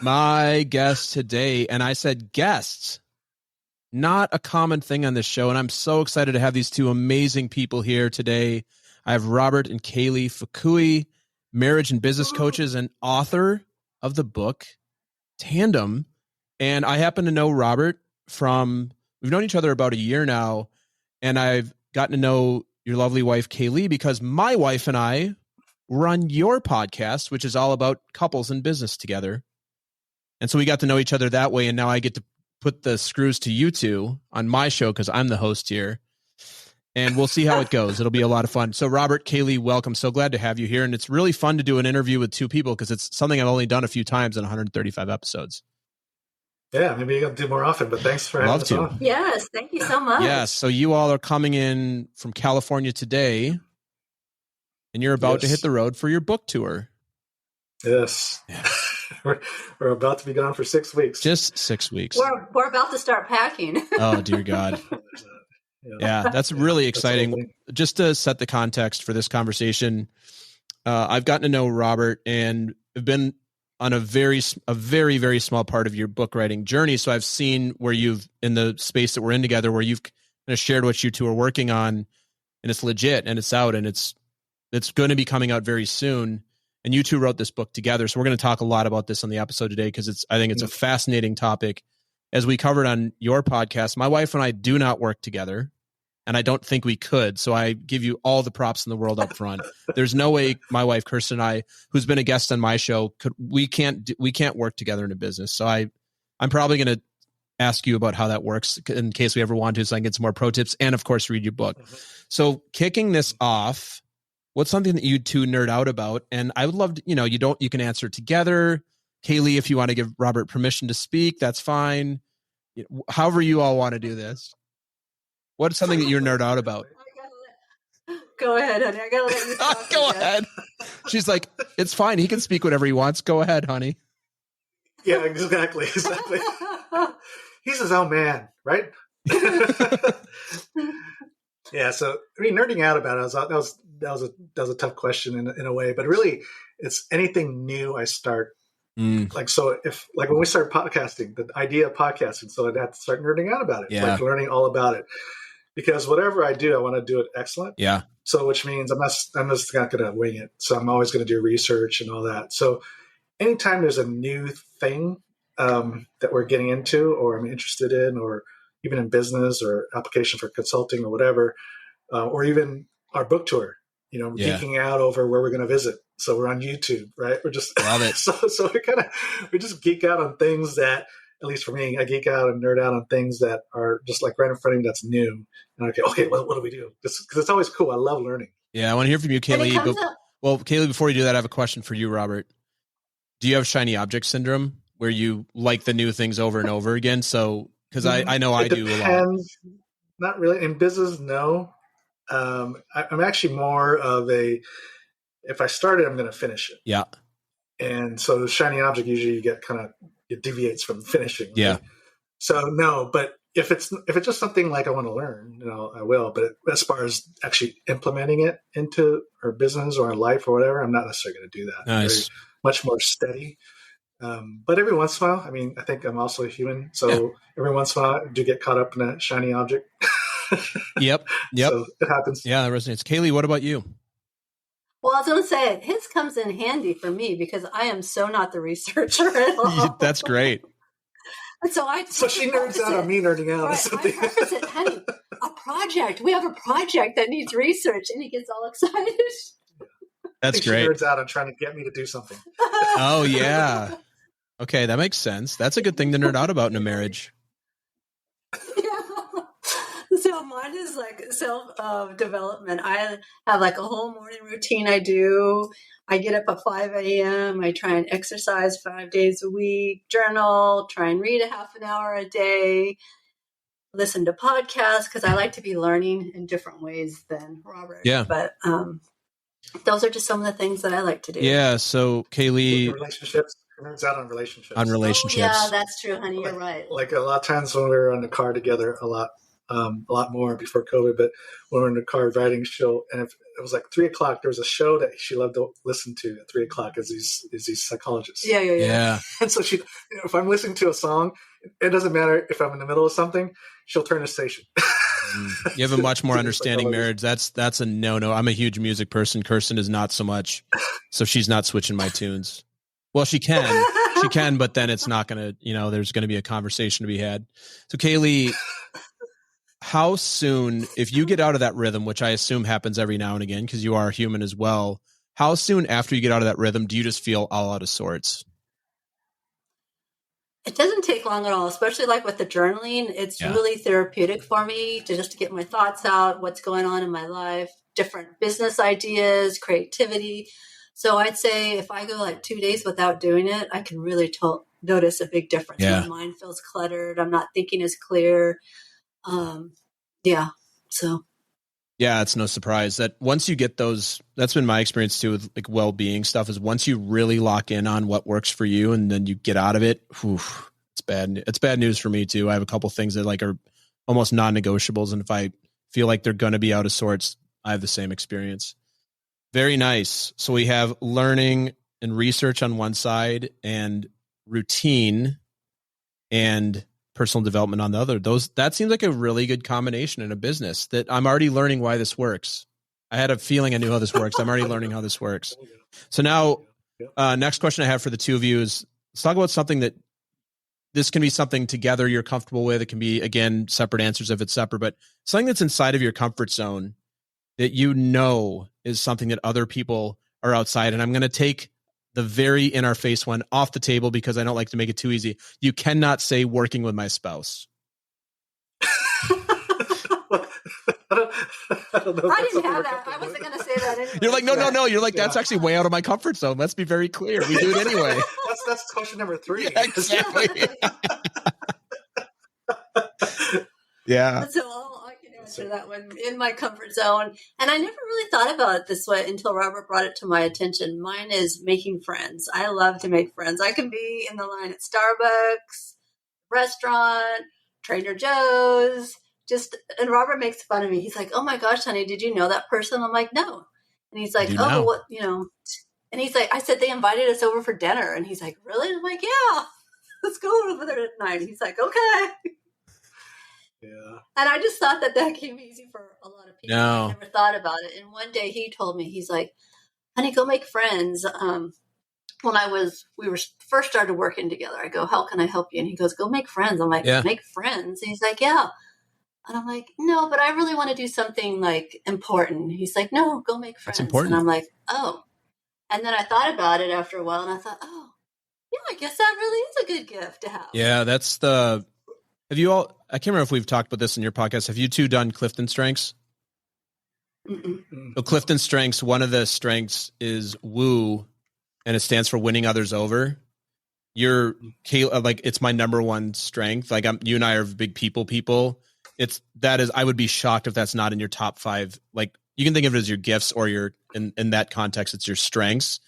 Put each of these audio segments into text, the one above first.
My guest today, and I said guests, not a common thing on this show, and I'm so excited to have these two amazing people here today. I have Robert and Kay Lee Fukui, marriage and business coaches and author of the book Tandem. And I happen to know Robert we've known each other about a year now, and I've gotten to know your lovely wife, Kay Lee, because my wife and I run your podcast, which is all about couples and business together. And so we got to know each other that way, and now I get to put the screws to you two on my show because I'm the host here. And we'll see how it goes. It'll be a lot of fun. So Robert, Kay Lee, welcome. So glad to have you here. And it's really fun to do an interview with two people because it's something I've only done a few times in 135 episodes. Yeah, maybe you'll do more often, but thanks for having us on. Yes, thank you so much. Yes, so you all are coming in from California today, and you're about to hit the road for your book tour. Yes. Yeah. We're about to be gone for 6 weeks. Just 6 weeks. We're about to start packing. Oh, dear God. Yeah, that's really exciting. Just to set the context for this conversation, I've gotten to know Robert and have been on a very, very small part of your book writing journey. So I've seen where you've, in the space that we're in together, where you've kind of shared what you two are working on, and it's legit and it's out and it's going to be coming out very soon. And you two wrote this book together. So we're going to talk a lot about this on the episode today because I think it's a fascinating topic. As we covered on your podcast, my wife and I do not work together, and I don't think we could. So I give you all the props in the world up front. There's no way my wife, Kirsten, and I, who's been a guest on my show, we can't work together in a business. So I'm probably going to ask you about how that works in case we ever want to, so I can get some more pro tips and, of course, read your book. So kicking this off, what's something that you two nerd out about? And I would love to, you can answer together. Kay Lee, if you want to give Robert permission to speak, that's fine. However you all want to do this. What's something that you're nerd out about? Go ahead, honey. I gotta let you talk. Go ahead. She's like, it's fine. He can speak whatever he wants. Go ahead, honey. Yeah, exactly. He's his own man, right? Yeah. So nerding out about it, that was a tough question in a way, but really, it's anything new I start. Like, so if when we started podcasting, the idea of podcasting, so I'd have to start nerding out about it, like learning all about it, because whatever I do, I want to do it excellent. Yeah. So, which means I'm just not going to wing it. So I'm always going to do research and all that. So anytime there's a new thing that we're getting into, or I'm interested in, or even in business or application for consulting or whatever, or even our book tour, geeking out over where we're going to visit. So we're on YouTube, right? We're just love it. So we just geek out on things that, at least for me, I geek out and nerd out on things that are just like right in front of me that's new. And okay, what do we do? Because it's always cool. I love learning. Yeah, I want to hear from you, Kay Lee. Well, Kay Lee, before you do that, I have a question for you, Robert. Do you have shiny object syndrome where you like the new things over and over again? So, because I know I do a lot. Not really. In business, no. I'm actually more of if I start it, I'm going to finish it. Yeah. And so the shiny object, usually it deviates from finishing. Right? Yeah. So no, but if it's just something like I want to learn, I will. But as far as actually implementing it into our business or our life or whatever, I'm not necessarily going to do that. Nice. Very, much more steady. But every once in a while, I think I'm also a human. So every once in a while, I do get caught up in a shiny object. Yep. So it happens. Yeah, that resonates. Kay Lee, what about you? Well, I was going to say, his comes in handy for me because I am so not the researcher at all. That's great. And so she nerds out on me nerding out or something. I said, honey, a project. We have a project that needs research. And he gets all excited. That's great. She nerds out on trying to get me to do something. Oh, yeah. Okay, that makes sense. That's a good thing to nerd out about in a marriage. So mine is like self-development. I have like a whole morning routine I do. I get up at 5 a.m. I try and exercise 5 days a week, journal, try and read a half an hour a day, listen to podcasts because I like to be learning in different ways than Robert. Yeah. But those are just some of the things that I like to do. Yeah. So Kay Lee. Relationships. Nerds out on relationships. On relationships. Oh, yeah, that's true, honey. You're right. Like a lot of times when we were in the car together a lot, a lot more before COVID. But when we're in the car riding, if it was like 3:00, there was a show that she loved to listen to at 3:00 is these psychologists. Yeah. And so if I'm listening to a song, it doesn't matter if I'm in the middle of something, she'll turn the station. You have a much more understanding marriage. That's a no. I'm a huge music person. Kirsten is not so much. So she's not switching my tunes. Well, she can, but then it's not going to, there's going to be a conversation to be had. So Kay Lee, how soon, if you get out of that rhythm, which I assume happens every now and again, because you are human as well, how soon after you get out of that rhythm do you just feel all out of sorts? It doesn't take long at all, especially like with the journaling. It's really therapeutic for me to get my thoughts out, what's going on in my life, different business ideas, creativity. So I'd say if I go like 2 days without doing it, I can really notice a big difference. Yeah. My mind feels cluttered. I'm not thinking as clear. So. Yeah, it's no surprise that once you get those, that's been my experience too with like well-being stuff, is once you really lock in on what works for you and then you get out of it, it's bad. It's bad news for me too. I have a couple things that like are almost non-negotiables. And if I feel like they're going to be out of sorts, I have the same experience. Very nice. So we have learning and research on one side and routine and personal development on the other. That seems like a really good combination in a business that I'm already learning why this works. I had a feeling I knew how this works. I'm already learning how this works. So now, next question I have for the two of you is, let's talk about something that this can be something together you're comfortable with. It can be, again, separate answers if it's separate, but something that's inside of your comfort zone that is something that other people are outside. And I'm going to take the very in our face one off the table because I don't like to make it too easy. You cannot say working with my spouse. I don't know. I didn't have that. I wasn't going to say that anyway. You're like, no. You're like, that's actually way out of my comfort zone. Let's be very clear. We do it anyway. That's question number 3. Yeah, exactly. Yeah. So I can answer that one in my comfort zone. And I never really thought about it this way until Robert brought it to my attention. Mine is making friends. I love to make friends. I can be in the line at Starbucks, restaurant, Trader Joe's, and Robert makes fun of me. He's like, "Oh my gosh, honey, did you know that person?" I'm like, "No." And he's like, "Oh, what, and he's like, I said, they invited us over for dinner. And he's like, "Really?" I'm like, "Yeah, let's go over there tonight." And he's like, "Okay." Yeah. And I just thought that came easy for a lot of people. No. I never thought about it. And one day he told me, he's like, "Honey, go make friends." When we were first started working together, I go, "How can I help you?" And he goes, "Go make friends." I'm like, "Make friends?" And he's like, "Yeah." And I'm like, "No, but I really want to do something like important." He's like, "No, go make friends." That's important. And I'm like, "Oh." And then I thought about it after a while and I thought, "Oh, yeah, I guess that really is a good gift to have." Yeah, have you all, I can't remember if we've talked about this in your podcast. Have you two done Clifton Strengths? Mm-mm. So Clifton Strengths, one of the strengths is woo, and it stands for winning others over. It's my number one strength. Like you and I are big people. I would be shocked if that's not in your top 5. Like you can think of it as your gifts or in that context, it's your strengths.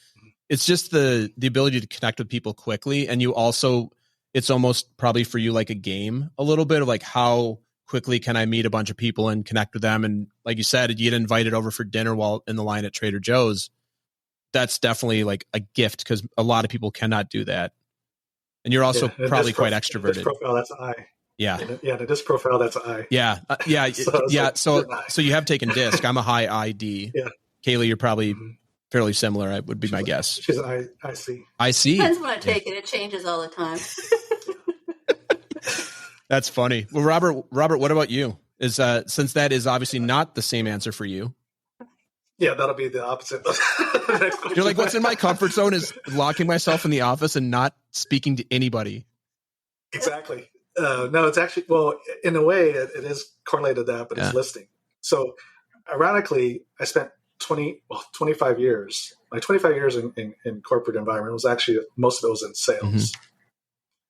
It's just the ability to connect with people quickly. And you also, it's almost probably for you like a game, a little bit of like how quickly can I meet a bunch of people and connect with them. And like you said, you get invited over for dinner while in the line at Trader Joe's. That's definitely like a gift because a lot of people cannot do that. And you're also probably quite extroverted. In this profile, that's I. Yeah. In this profile, that's I. Yeah. So you have taken DISC. I'm a high ID. Yeah. Kay Lee, you're probably fairly similar. I would be my guess. She's an IC. IC. Depends when I take it. It changes all the time. That's funny. Well, Robert, what about you? Since that is obviously not the same answer for you. Yeah, that'll be the opposite. You're like, what's in my comfort zone is locking myself in the office and not speaking to anybody. Exactly. No, it's actually, well, in a way, it is correlated to that, but it's listening. So, ironically, I spent 25 years. My 25 years in corporate environment was actually, most of it was in sales. Mm-hmm.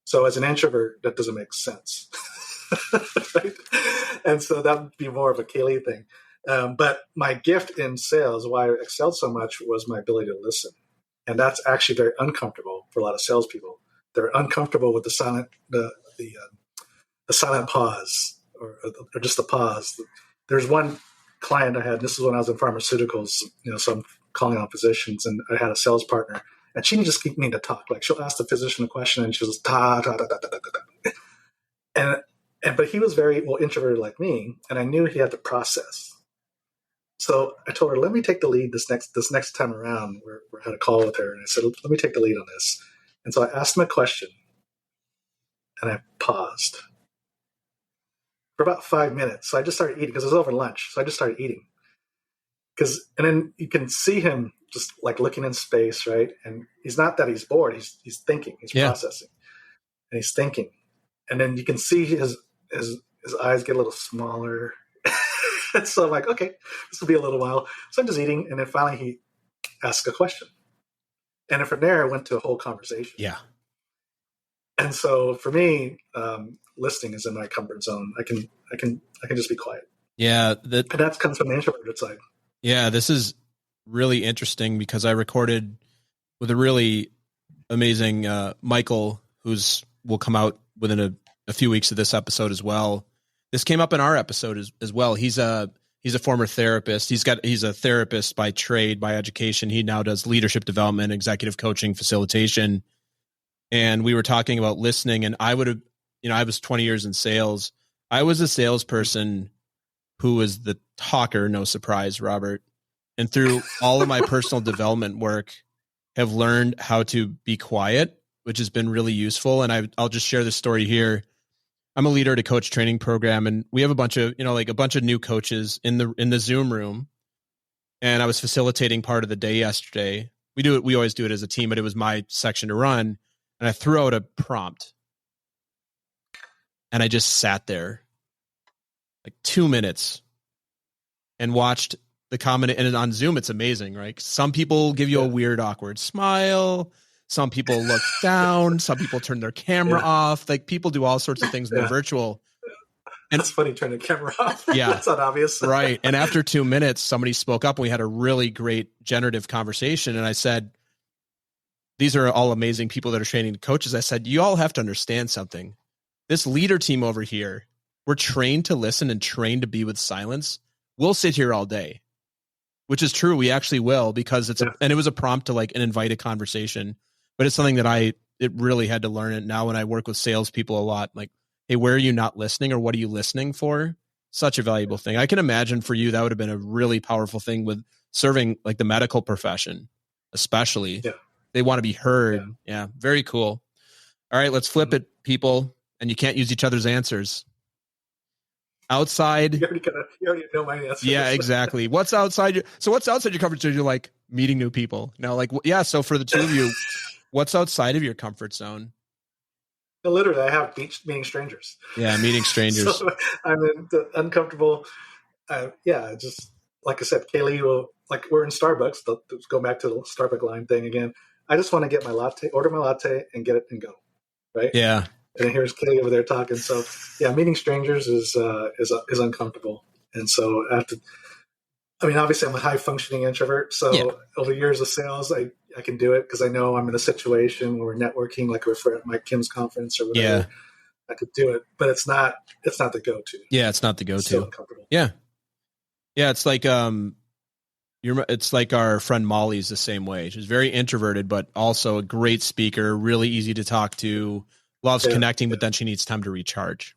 So, as an introvert, that doesn't make sense. Right? And so that would be more of a Kay Lee thing. But my gift in sales, why I excelled so much, was my ability to listen. And that's actually very uncomfortable for a lot of salespeople. They're uncomfortable with the silent pause or just a pause. There's one client I had, this is when I was in pharmaceuticals, so I'm calling on physicians, and I had a sales partner, and she just keep me to talk. Like, she'll ask the physician a question, and she'll just ta ta ta ta ta ta ta. But he was very introverted like me, and I knew he had to process. So I told her, let me take the lead this next time around. We had a call with her, and I said, let me take the lead on this. And so I asked him a question, and I paused for about 5 minutes. So I just started eating because it was over lunch. So I just started eating. And then you can see him just like looking in space, right? And he's not that he's bored. He's thinking. He's processing, and he's thinking. And then you can see his eyes get a little smaller. So I'm like, okay, this will be a little while. So I'm just eating, and then finally he asked a question, and then from there I went to a whole conversation. Yeah. And so for me, listening is in my comfort zone. I can just be quiet. Yeah, and that comes from the introverted side. Yeah, this is really interesting because I recorded with a really amazing Michael, will come out within a few weeks of this episode as well. This came up in our episode as well. He's a former therapist. He's a therapist by trade, by education. He now does leadership development, executive coaching, facilitation. And we were talking about listening, and I was 20 years in sales. I was a salesperson who was the talker, no surprise, Robert. And through all of my personal development work, have learned how to be quiet, which has been really useful. And I'll just share this story here. I'm a leader at a coach training program, and we have a bunch of new coaches in the Zoom room. And I was facilitating part of the day yesterday. We always do it as a team, but it was my section to run. And I threw out a prompt, and I just sat there like 2 minutes and watched the comment. And on Zoom, it's amazing, right? Some people give you a weird, awkward smile. Some people look down. Some people turn their camera off. Like, people do all sorts of things when they're virtual. And it's funny, turn the camera off. Yeah. That's not obvious. Right. And after 2 minutes, somebody spoke up and we had a really great generative conversation. And I said, these are all amazing people that are training coaches. I said, you all have to understand something. This leader team over here, we're trained to listen and trained to be with silence. We'll sit here all day, which is true. We actually will, because and it was a prompt to like an invited conversation, but it's something that it really had to learn it. Now when I work with salespeople a lot, like, hey, where are you not listening, or what are you listening for? Such a valuable thing. I can imagine for you, that would have been a really powerful thing with serving like the medical profession, especially. Yeah. They want to be heard. Yeah. Very cool. All right, let's flip it, people. And you can't use each other's answers. Outside. You already know my answer. Yeah, exactly. What's outside your comfort zone? You're like meeting new people. Now, like, yeah. So for the two of you, what's outside of your comfort zone? Literally, I have meeting strangers. Yeah, meeting strangers. So I'm uncomfortable. Just like I said, Kay Lee we're in Starbucks. Let's go back to the Starbucks line thing again. I just want to get my latte, order my latte, and get it and go. Right? Yeah. And here's Kay over there talking. So yeah, meeting strangers is uncomfortable. And so obviously I'm a high functioning introvert. So over years of sales, I can do it because I know I'm in a situation where we're networking, like we're at Mike Kim's conference or whatever. Yeah. I could do it, but it's not the go-to. Yeah. It's not the go-to. It's still uncomfortable. Yeah. Yeah. It's like, it's like our friend Molly's the same way. She's very introverted, but also a great speaker, really easy to talk to, loves connecting, but then she needs time to recharge.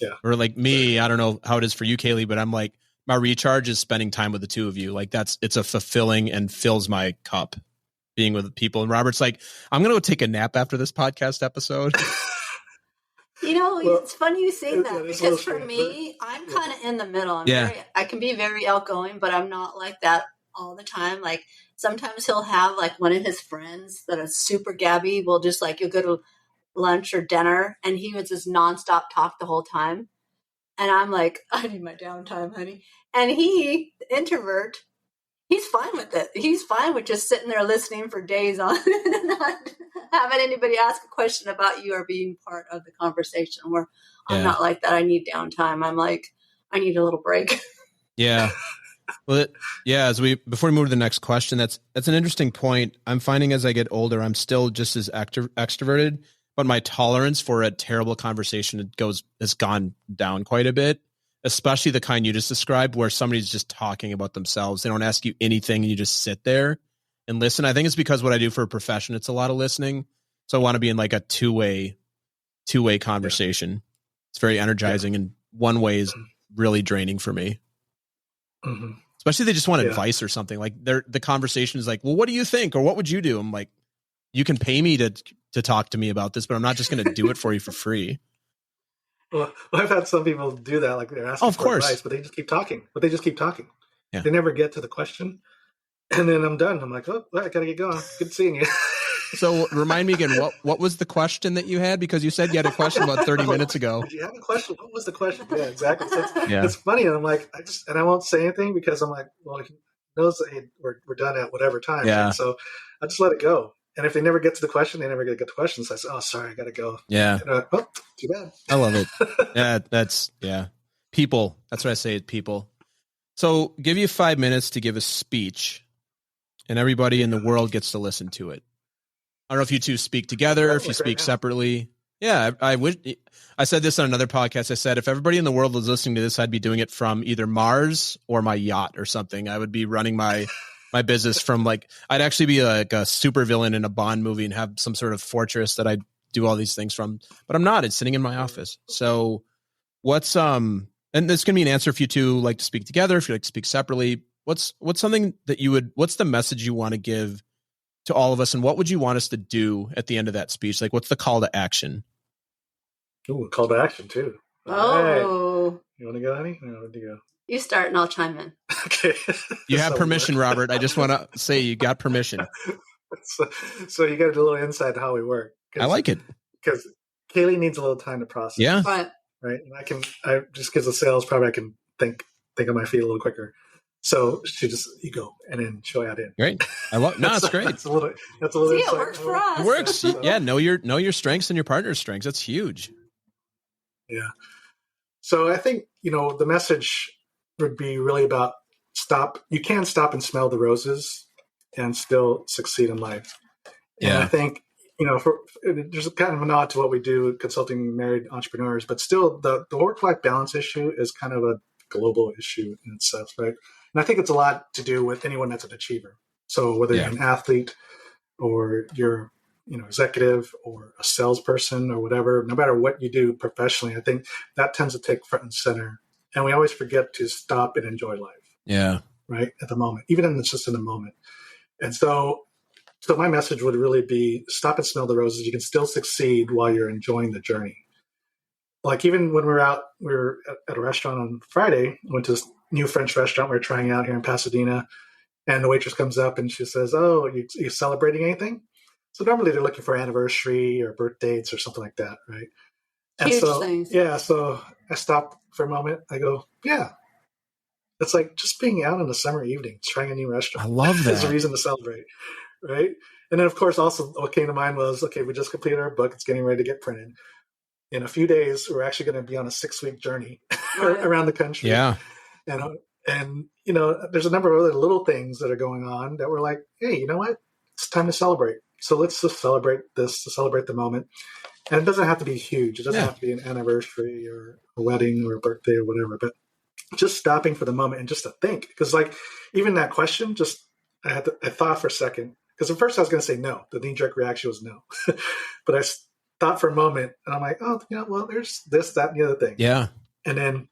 Yeah. Or like me, I don't know how it is for you, Kay Lee, but I'm like, my recharge is spending time with the two of you. Like it's a fulfilling and fills my cup being with people. And Robert's like, I'm going to go take a nap after this podcast episode. It's funny you say that, because for me, I'm kind of in the middle. I can be very outgoing, but I'm not like that all the time. Like sometimes he'll have like one of his friends that is super gabby. Will just like, you'll go to lunch or dinner, and he would just nonstop talk the whole time. And I'm like, I need my downtime, honey. And the introvert, he's fine with it. He's fine with just sitting there listening for days on and not having anybody ask a question about you or being part of the conversation, where I'm not like that. I need downtime. I'm like, I need a little break. Yeah. Well, before we move to the next question, that's an interesting point. I'm finding as I get older, I'm still just as extroverted, but my tolerance for a terrible conversation has gone down quite a bit, especially the kind you just described where somebody's just talking about themselves. They don't ask you anything and you just sit there and listen. I think it's because what I do for a profession, it's a lot of listening. So I want to be in like a two-way conversation. Yeah. It's very energizing, and one way is really draining for me. Mm-hmm. Especially if they just want advice or something. Like the conversation is like, well, what do you think? Or what would you do? I'm like, you can pay me to talk to me about this, but I'm not just going to do it for you for free. Well, I've had some people do that. Like they're asking for advice, but they just keep talking. Yeah. They never get to the question. And then I'm done. I'm like, oh, well, I got to get going. Good seeing you. So remind me again, what was the question that you had? Because you said you had a question about 30 minutes ago. Did you have a question? What was the question? Yeah, exactly. So it's funny. And I'm like, I won't say anything because I'm like, well, he knows that we're done at whatever time. Yeah. Right? So I just let it go. And if they never get to the question, they never get to the question. So I say, oh, sorry, I got to go. Yeah. And oh, too bad. I love it. Yeah, people. That's what I say, people. So give you 5 minutes to give a speech, and everybody in the world gets to listen to it. I don't know if you two speak together, if you speak separately. Yeah, I said this on another podcast. I said, if everybody in the world was listening to this, I'd be doing it from either Mars or my yacht or something. I would be running my business from I'd actually be like a supervillain in a Bond movie and have some sort of fortress that I do all these things from, but I'm not. It's sitting in my office. So what's, and this can be an answer if you two like to speak together, if you like to speak separately. What's something that what's the message you want to give to all of us, and what would you want us to do at the end of that speech? Like, what's the call to action? Ooh, call to action too. Oh, right. You want to go, honey? No, where'd you go? You start and I'll chime in. Okay. You have permission, Robert. I just want to say you got permission. So you got a little insight to how we work. I like it. Because Kay Lee needs a little time to process. Yeah. Right. And I just because of sales, probably I can think on my feet a little quicker. So you go and then show out in. Great. I love. No, it's great. That's a little. See, it works for us. It works. So, yeah. Know your strengths and your partner's strengths. That's huge. Yeah. So I think the message would be really about stop. You can stop and smell the roses and still succeed in life. And I think there's kind of a nod to what we do consulting married entrepreneurs, but still the work-life balance issue is kind of a global issue in itself, right? And I think it's a lot to do with anyone that's an achiever. So whether you're an athlete or you're, executive or a salesperson or whatever, no matter what you do professionally, I think that tends to take front and center. And we always forget to stop and enjoy life. Yeah. Right. At the moment, even just in the moment. And so my message would really be stop and smell the roses. You can still succeed while you're enjoying the journey. Like even when we were at a restaurant on Friday, went to this new French restaurant we're trying out here in Pasadena, and the waitress comes up and she says, "Oh, you celebrating anything?" So normally they're looking for anniversary or birth dates or something like that, right? And huge so, things. Yeah, so I stopped for a moment. I go, yeah. It's like just being out on a summer evening, trying a new restaurant. I love that. There's a reason to celebrate, right? And then, of course, also what came to mind was, okay, we just completed our book. It's getting ready to get printed. In a few days, we're actually going to be on a 6-week journey around the country. Yeah. And there's a number of other little things that are going on that we're like, hey, you know what? It's time to celebrate. So let's just celebrate this, to celebrate the moment. And it doesn't have to be huge. It doesn't have to be an anniversary or a wedding or a birthday or whatever, but just stopping for the moment and just to think. Because even that question, I thought for a second. Because at first I was going to say no. The knee-jerk reaction was no. But I thought for a moment, and I'm like, oh, there's this, that, and the other thing. Yeah. And then,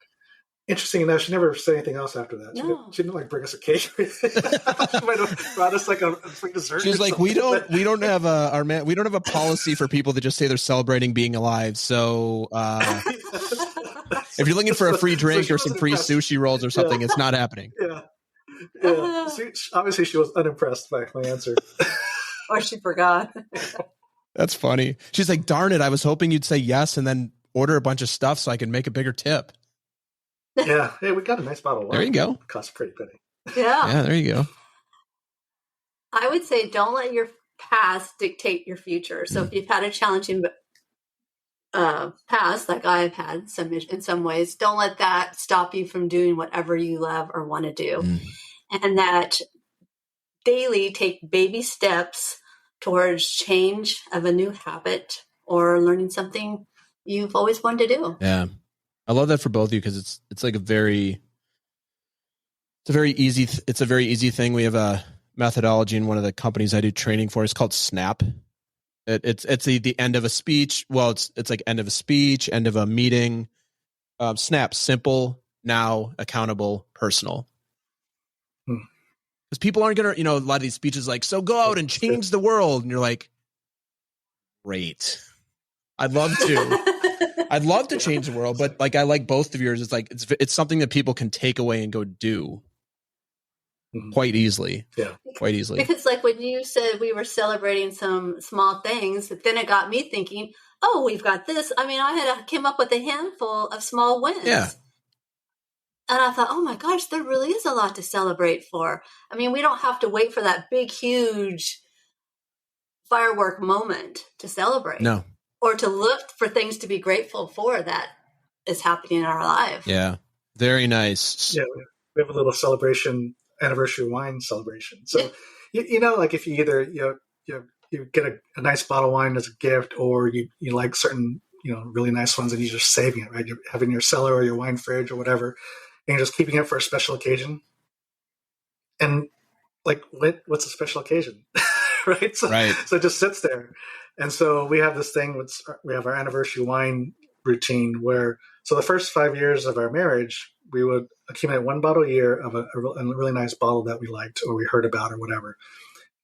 interesting enough, she never said anything else after that. No. She didn't bring us a cake. She might have brought us a free dessert. She's like, we don't have a policy for people that just say they're celebrating being alive. So if you're looking for a free drink or some free sushi rolls or something, it's not happening. Yeah. Obviously, she was unimpressed by my answer. Or she forgot. That's funny. She's like, darn it, I was hoping you'd say yes and then order a bunch of stuff so I can make a bigger tip. Yeah. Hey, we got a nice bottle of wine. There you go. It costs a pretty penny. Yeah. Yeah, there you go. I would say don't let your past dictate your future. So if you've had a challenging past, like I've had in some ways, don't let that stop you from doing whatever you love or want to do. And that daily take baby steps towards change of a new habit or learning something you've always wanted to do. Yeah. I love that for both of you, because it's like a very easy thing. We have a methodology in one of the companies I do training for. It's called SNAP. It's the end of a speech. Well, it's like end of a speech, end of a meeting. SNAP: simple, now, accountable, personal. Because people aren't gonna, a lot of these speeches like, so go out and change the world, and you're like, great, I'd love to change the world, but like I like both of yours. It's like it's something that people can take away and go do quite easily. Yeah, quite easily. Because like when you said we were celebrating some small things, but then it got me thinking, oh, we've got this. I mean, I came up with a handful of small wins. Yeah. And I thought, oh my gosh, there really is a lot to celebrate for. I mean, we don't have to wait for that big, huge firework moment to celebrate. No. Or to look for things to be grateful for that is happening in our life. Yeah. Very nice. Yeah. We have a little anniversary wine celebration. So, like if you either, you get a nice bottle of wine as a gift, or you like certain, really nice ones, and you're just saving it, right? You're having your cellar or your wine fridge or whatever, and you're just keeping it for a special occasion. And like, what's a special occasion? Right? So it just sits there. And so we have this thing, we have our anniversary wine routine where, so the first 5 years of our marriage, we would accumulate one bottle a year of a really nice bottle that we liked or we heard about or whatever.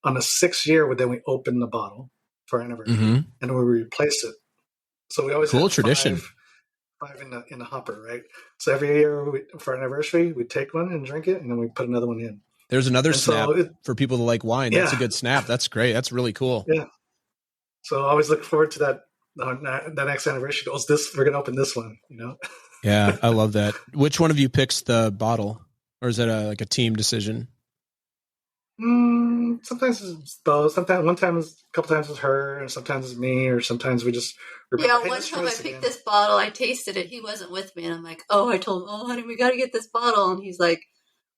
On the 6th year, then we open the bottle for our anniversary, and we replace it. So we always cool have tradition. Five in the hopper, right? So every year for our anniversary, we take one and drink it, and then we put another one in. There's another snap for people that like wine. That's a good snap. That's great. That's really cool. Yeah. So I always look forward to that next anniversary. We're going to open this one, Yeah, I love that. Which one of you picks the bottle, or is it a team decision? Sometimes it's both. A couple times it's her, and sometimes it's me, or sometimes we just remember. Yeah, one time I picked this bottle, I tasted it. He wasn't with me, and I'm like, I told him, honey, we got to get this bottle, and he's like,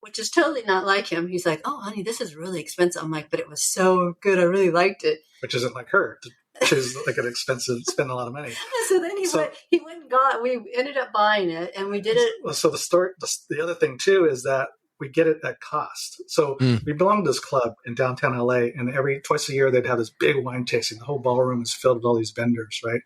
which is totally not like him. He's like, oh, honey, this is really expensive. I'm like, but it was so good, I really liked it. Which isn't like her. She's like an expensive, spend a lot of money. So then he went and got. We ended up buying it, and we did it. So the other thing too is that we get it at cost. So we belong to this club in downtown LA, and twice a year they'd have this big wine tasting. The whole ballroom is filled with all these vendors, right?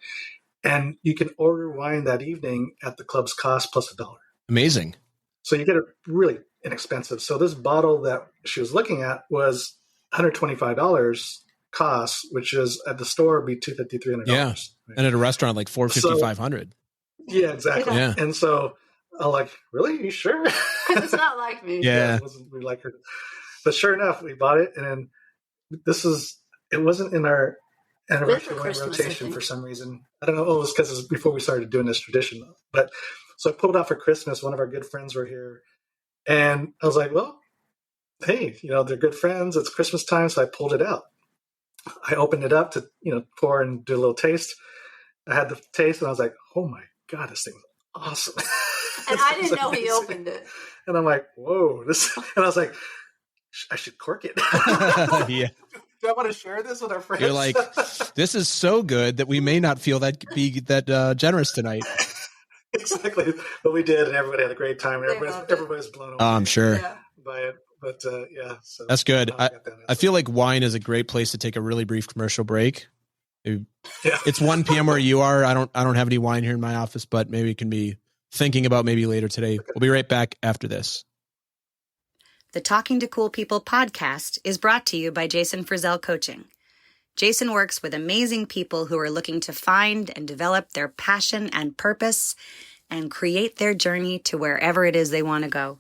And you can order wine that evening at the club's cost plus $1. Amazing. So you get it really inexpensive. So this bottle that she was looking at was $125 cost, which is at the store would be $250, $300. Yeah, right? And at a restaurant like $450, $500. Yeah, exactly. Yeah. And so I'm like, really? Are you sure? It's not like me. Yeah. We like her. But sure enough, we bought it. And then it wasn't in our anniversary wine rotation for some reason. I don't know. Oh, it was because it was before we started doing this tradition. But so I pulled it out for Christmas. One of our good friends were here. And I was like, well, hey, they're good friends. It's Christmas time. So I pulled it out. I opened it up to, pour and do a little taste. I had the taste and I was like, oh my God, this thing is awesome. And I didn't know he opened it. And I'm like, whoa, and I was like, I should cork it. Yeah. Do I want to share this with our friends? You're like, this is so good that we may not feel that generous tonight. Exactly. But we did, and everybody had a great time. Everybody's blown away. I'm sure. By it. But yeah. So that's good. I feel like wine is a great place to take a really brief commercial break. It's 1 p.m. where you are. I don't have any wine here in my office, but maybe it can be thinking about maybe later today. Okay. We'll be right back after this. The Talking to Cool People podcast is brought to you by Jason Frizzell Coaching. Jason works with amazing people who are looking to find and develop their passion and purpose and create their journey to wherever it is they want to go.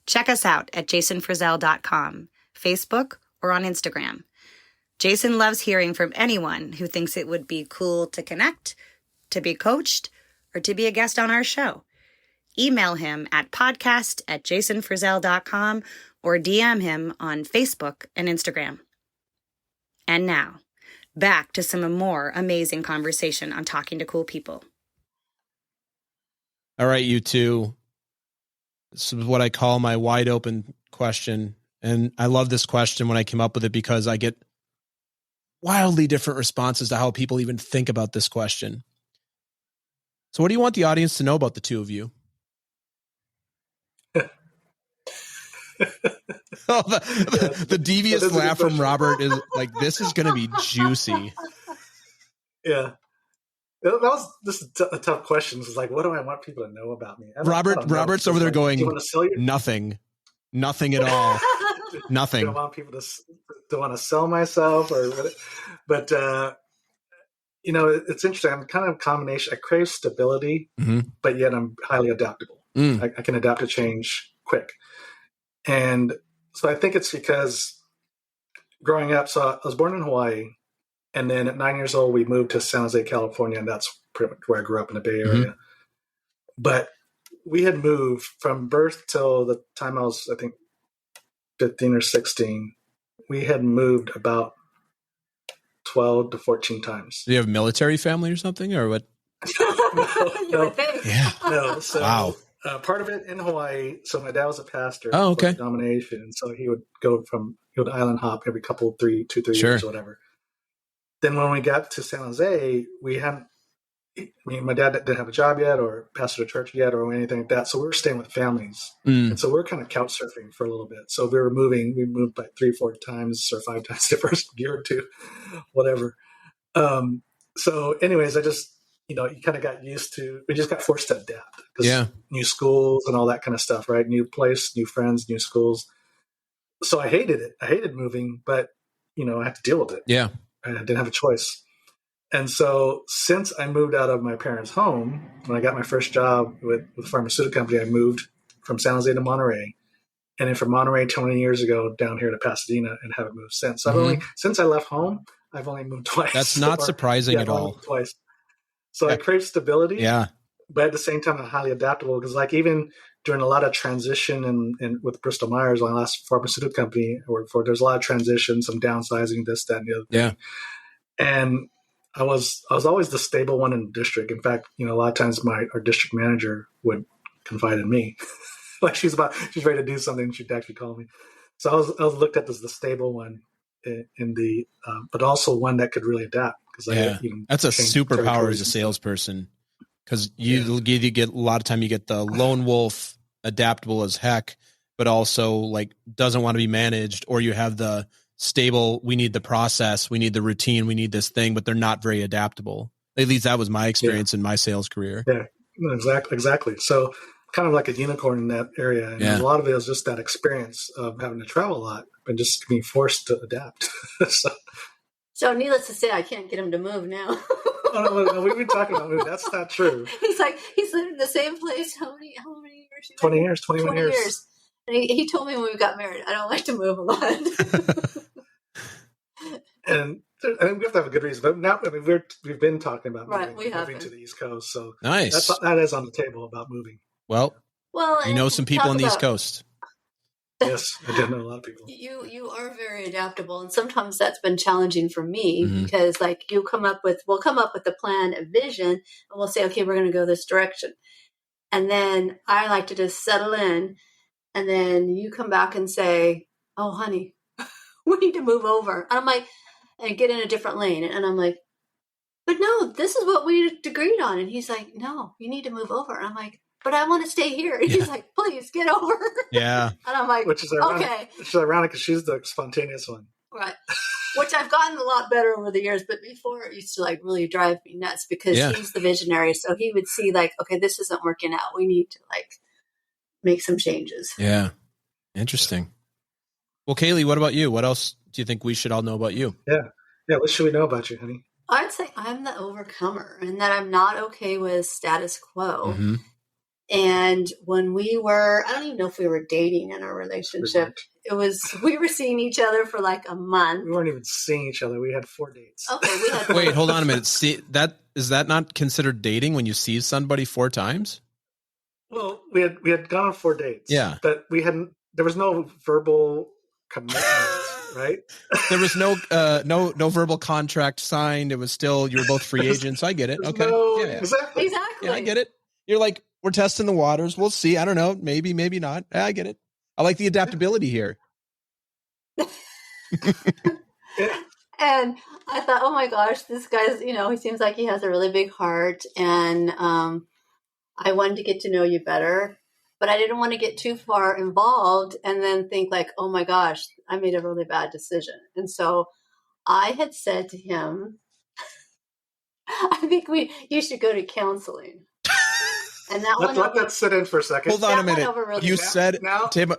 Check us out at jasonfrizzell.com, Facebook, or on Instagram. Jason loves hearing from anyone who thinks it would be cool to connect, to be coached, or to be a guest on our show. Email him at podcast@jasonfrizzell.com or DM him on Facebook and Instagram. And now, back to some more amazing conversation on Talking to Cool People. All right, you two. This is what I call my wide open question. And I love this question when I came up with it because I get wildly different responses to how people even think about this question. So what do you want the audience to know about the two of you? The devious laugh from Robert is like, this is going to be juicy. Yeah. That was just a tough question. It's like, what do I want people to know about me? Robert's over there going, do you want to sell your... nothing at all. Nothing. I don't want people to want to sell myself or what, but it's interesting. I'm kind of a combination. I crave stability, but yet I'm highly adaptable. I can adapt to change quick. And so I think it's because growing up, so I was born in Hawaii, and then at 9 years old, we moved to San Jose, California, and that's pretty much where I grew up in the Bay Area. But we had moved from birth till the time I was, I think, 15 or 16. We had moved about 12 to 14 times. Do you have a military family or something, or what? No. Yeah. No. So, wow. Part of it in Hawaii. So my dad was a pastor. Oh, okay. For denomination. So he would go island hop every two, 3 years or whatever. Then when we got to San Jose, my dad didn't have a job yet or pastor a church yet or anything like that. So we were staying with families. And so we were kind of couch surfing for a little bit. So we moved like 3-4 times or 5 times the first year or two, whatever. So anyways, I just, you kind of got used to, we just got forced to adapt. Yeah. New schools and all that kind of stuff, right? New place, new friends, new schools. So I hated it. I hated moving, but, I had to deal with it. Yeah. I didn't have a choice. And so since I moved out of my parents' home, when I got my first job with the Pharmaceutical company, I moved from San Jose to Monterey. And then from Monterey 20 years ago down here to Pasadena and haven't moved since. So since I left home, I've only moved twice. That's not surprising at all. Twice. So I crave stability. Yeah. But at the same time, I'm highly adaptable because like even during a lot of transition and with Bristol-Myers, my last pharmaceutical company I worked for, there's a lot of transition, some downsizing, this, that, and the other thing. Yeah. And I was always the stable one in the district. In fact, a lot of times our district manager would confide in me. Like she's ready to do something, she'd actually call me. So I was looked at as the stable one in the, but also one that could really adapt. That's a superpower as a salesperson. Because you get a lot of time, you get the lone wolf, adaptable as heck, but also like doesn't want to be managed, or you have the stable, we need the process, we need the routine, we need this thing, but they're not very adaptable. At least that was my experience in my sales career. Yeah, exactly. So kind of like a unicorn in that area. And a lot of it is just that experience of having to travel a lot and just being forced to adapt. So needless to say, I can't get him to move now. No, we've been talking about moving. That's not true. He's lived in the same place. How many years? 20 years, 21 years. And he told me when we got married, I don't like to move a lot. And I think we have to have a good reason. But now, we've been talking about moving to the East Coast. So nice. That is on the table about moving. Well, some people on the East Coast. Yes, I did know a lot of people. You are very adaptable, and sometimes that's been challenging for me because, like, we'll come up with a plan, a vision, and we'll say, okay, we're going to go this direction, and then I like to just settle in, and then you come back and say, "Oh, honey, we need to move over," and I'm like, and get in a different lane, and I'm like, "But no, this is what we agreed on," and he's like, "No, you need to move over," and I'm like, "But I want to stay here." And he's like, "Please get over." Yeah. And I'm like, which is ironic. Okay. Which is ironic because she's the spontaneous one. Right. Which I've gotten a lot better over the years, but before it used to like really drive me nuts because he's the visionary. So he would see like, okay, this isn't working out. We need to like make some changes. Yeah. Interesting. Well, Kay Lee, what about you? What else do you think we should all know about you? Yeah. What should we know about you, honey? I'd say I'm the overcomer and that I'm not okay with status quo. Mm-hmm. And when we were, I don't even know if we were dating in our relationship. We were seeing each other for like a month. We weren't even seeing each other. We had 4 dates. Okay. Wait, hold on a minute. Is that not considered dating when you see somebody 4 times? Well, we had gone on 4 dates. Yeah. But there was no verbal commitment, right? There was no verbal contract signed. It was still, you were both free agents. I get it. Okay. Exactly. Yeah, I get it. You're like, we're testing the waters. We'll see. I don't know. Maybe not. I get it. I like the adaptability here. Yeah. And I thought, oh my gosh, this guy's, he seems like he has a really big heart. And I wanted to get to know you better, but I didn't want to get too far involved and then think like, oh my gosh, I made a really bad decision. And so I had said to him, I think you should go to counseling. And that let that sit in for a second. Hold on a minute. You said Tim,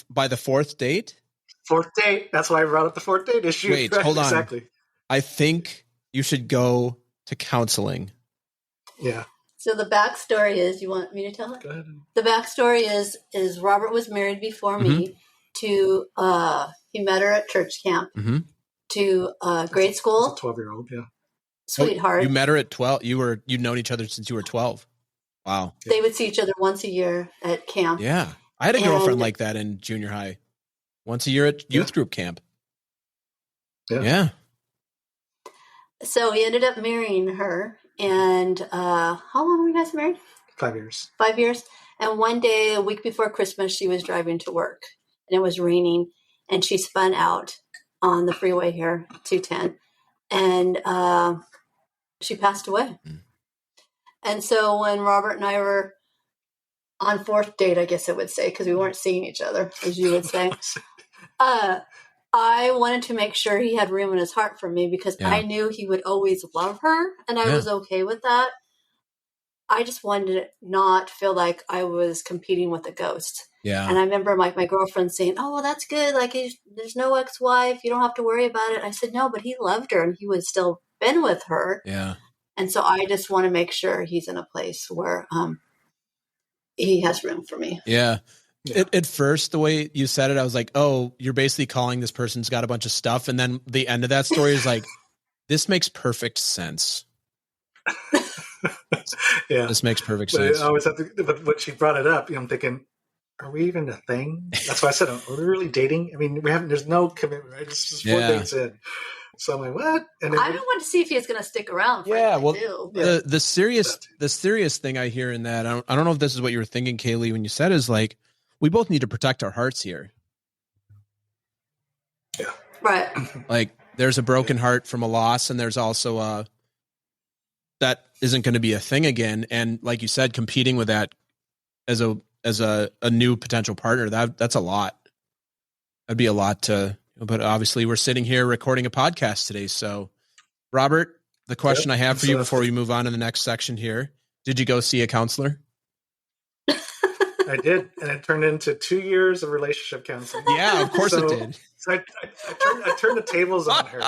by the fourth date? Fourth date. That's why I brought up the fourth date issue. Wait, hold on. Exactly. I think you should go to counseling. Yeah. So the backstory is, you want me to tell it? Go ahead. The backstory is Robert was married before me to, he met her at church camp to grade school. 12-year-old, yeah. Sweetheart. You met her at 12. You'd known each other since you were 12. Wow. They would see each other once a year at camp. Yeah. I had a girlfriend like that in junior high. Once a year at youth group camp. Yeah. So he ended up marrying her. And how long were you guys married? 5 years. 5 years. And one day, a week before Christmas, she was driving to work. And it was raining. And she spun out on the freeway here, 210. And she passed away. And so when Robert and I were on fourth date, I guess I would say, because we weren't seeing each other, as you would say, I wanted to make sure he had room in his heart for me because I knew he would always love her, and I was okay with that. I just wanted to not feel like I was competing with a ghost. Yeah. And I remember my girlfriend saying, oh, well, that's good. Like, there's no ex-wife. You don't have to worry about it. I said, no, but he loved her, and he would still been with her. Yeah. And so I just want to make sure he's in a place where he has room for me. Yeah. At first, the way you said it, I was like, oh, you're basically calling this person's got a bunch of stuff. And then the end of that story is like, this makes perfect sense. Yeah. This makes perfect sense. I always have to, but when she brought it up, I'm thinking, are we even a thing? That's why I said, are we really dating? I mean, there's no commitment, right? It's just 4 dates in. So I'm like, what? And I don't want to see if he's going to stick around. The serious thing I hear in that, I don't know if this is what you were thinking, Kay Lee, when you said is like, we both need to protect our hearts here. Yeah. Right. Like there's a broken heart from a loss, and there's also that isn't going to be a thing again. And like you said, competing with that as a new potential partner, that's a lot. That'd be a lot to, but obviously we're sitting here recording a podcast today. So Robert, the question I have for you before we move on to the next section here, did you go see a counselor? I did, and it turned into 2 years of relationship counseling. Yeah, of course it did. So I turned the tables on her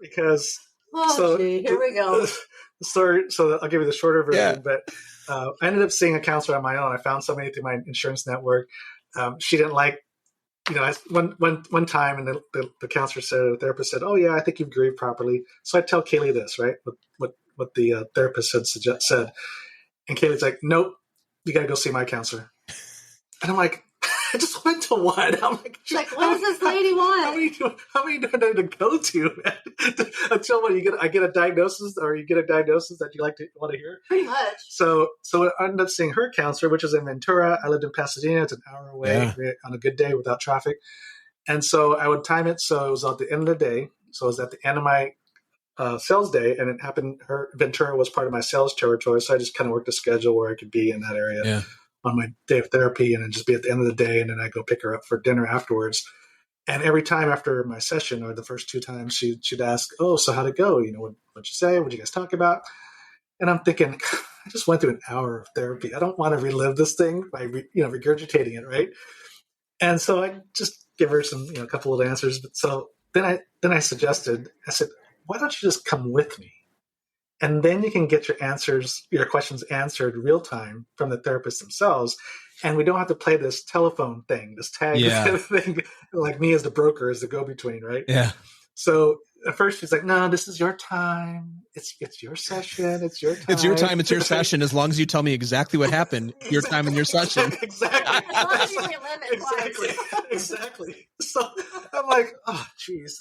because. Here we go. So I'll give you the shorter version, but I ended up seeing a counselor on my own. I found somebody through my insurance network. She didn't like, one time, and the counselor said, the therapist said, "Oh yeah, I think you've grieved properly." So I tell Kaylee this, right? What the therapist said, and Kaylee's like, "Nope, you got to go see my counselor." And I'm like, I just went to one. I'm like, what does this lady want? How many do I need to go to until I get a diagnosis, or you get a diagnosis that you want to hear? Pretty much. So I ended up seeing her counselor, which is in Ventura. I lived in Pasadena. It's an hour away on a good day without traffic. And so I would time it so it was at the end of the day. So it was at the end of my sales day, and it happened. Ventura was part of my sales territory, so I just kind of worked a schedule where I could be in that area on my day of therapy, and then just be at the end of the day, and then I go pick her up for dinner afterwards. And every time after my session, or the first 2 times, she'd ask, "Oh, so how'd it go? What'd you say? What'd you guys talk about?" And I'm thinking, I just went through an hour of therapy. I don't want to relive this thing by regurgitating it, right? And so I just give her some a couple of answers. But so then I said, why don't you just come with me? And then you can get your questions answered real time from the therapists themselves. And we don't have to play this telephone thing, this tag thing, like me as the broker, as the go-between, right? Yeah. So at first she's like, "No, this is your time. It's your session. It's your time. It's your time. It's your session. As long as you tell me exactly what happened, your time and your session." Exactly. As long as you relive it Exactly. So I'm like, oh, jeez.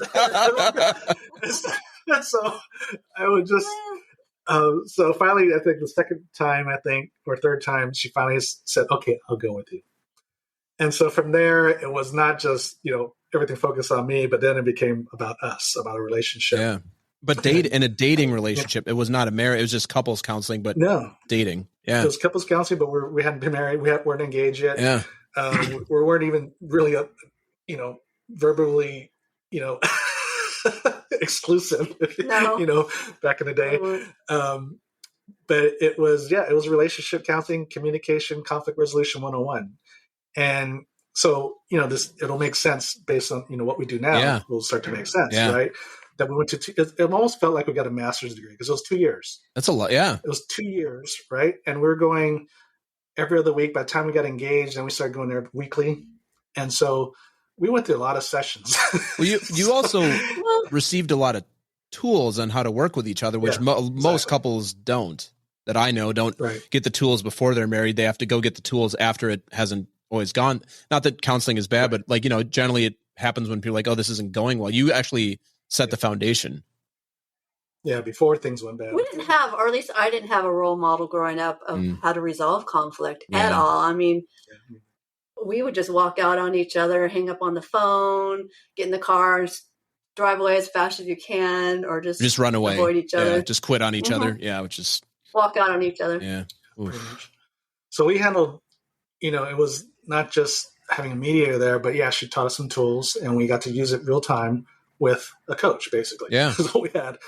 So I would just. So finally, I think the second time, or third time, she finally said, "Okay, I'll go with you." And so from there, it was not just, everything focused on me, but then it became about us, about a relationship. Yeah. But in a dating relationship, it was not a marriage. It was just couples counseling, but dating. Yeah. It was couples counseling, but we hadn't been married. We weren't engaged yet. Yeah. We weren't even really, verbally, exclusive, back in the day. But it was relationship counseling, communication, conflict resolution 101. And so, it'll make sense based on, what we do now. Yeah. Will start to make sense, right? That we went to, it almost felt like we got a master's degree because it was 2 years. That's a lot. Yeah. It was 2 years, right? And we were going every other week. By the time we got engaged, and we started going there weekly. And so we went through a lot of sessions. Well, you also received a lot of tools on how to work with each other, which most couples don't, that I know, don't get the tools before they're married. They have to go get the tools after it hasn't always gone. Not that counseling is bad, but generally it happens when people are like, oh, this isn't going well. You actually set the foundation. Yeah, before things went bad. We didn't have, or at least I didn't have a role model growing up of how to resolve conflict at all. I mean, we would just walk out on each other, hang up on the phone, get in the car, drive away as fast as you can, or just run away, avoid each other. Just quit on each other. Yeah, which is walk out on each other. Yeah. So we handled, it was not just having a mediator there, but she taught us some tools, and we got to use it real time with a coach, basically. Yeah. That's what we had.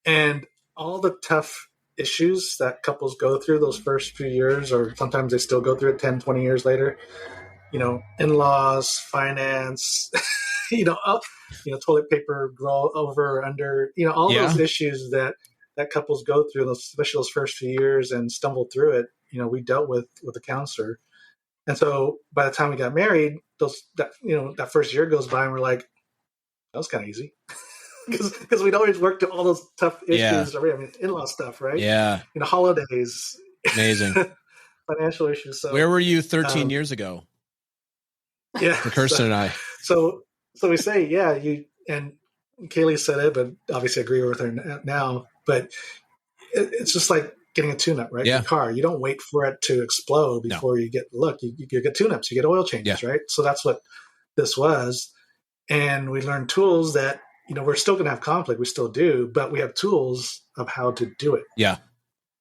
And all the tough issues that couples go through those first few years, or sometimes they still go through it 10, 20 years later, in-laws, finance, toilet paper, grow over or under, all those issues that couples go through, especially those first few years, and stumble through it, we dealt with a counselor. And so by the time we got married, that first year goes by and we're like, that was kind of easy. Because we'd always worked all those tough issues. I mean, in-law stuff, right? Yeah. Holidays. Amazing. Financial issues. So, where were you 13 years ago? Yeah. For Kirsten and I. So we say, you, and Kay Lee said it, but obviously I agree with her now. But it's just like getting a tune-up, right? Your car. You don't wait for it to explode before you get, you get tune-ups, you get oil changes, right? So that's what this was. And we learned tools that, we're still going to have conflict. We still do, but we have tools of how to do it. Yeah.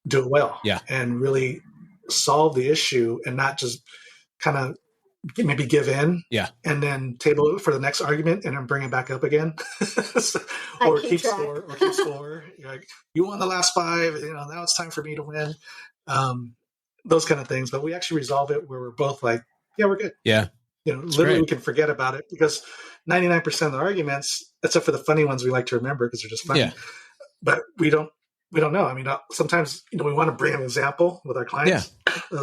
Do it well. Yeah. And really solve the issue, and not just kind of maybe give in. Yeah. And then table it for the next argument and then bring it back up again. or keep score. You're like, you won the last 5, now it's time for me to win. Those kind of things. But we actually resolve it where we're both like, yeah, we're good. Yeah. Literally we can forget about it, because 99% of the arguments, except for the funny ones, we like to remember because they're just funny. Yeah. But we don't know. I mean, sometimes, we want to bring an example with our clients,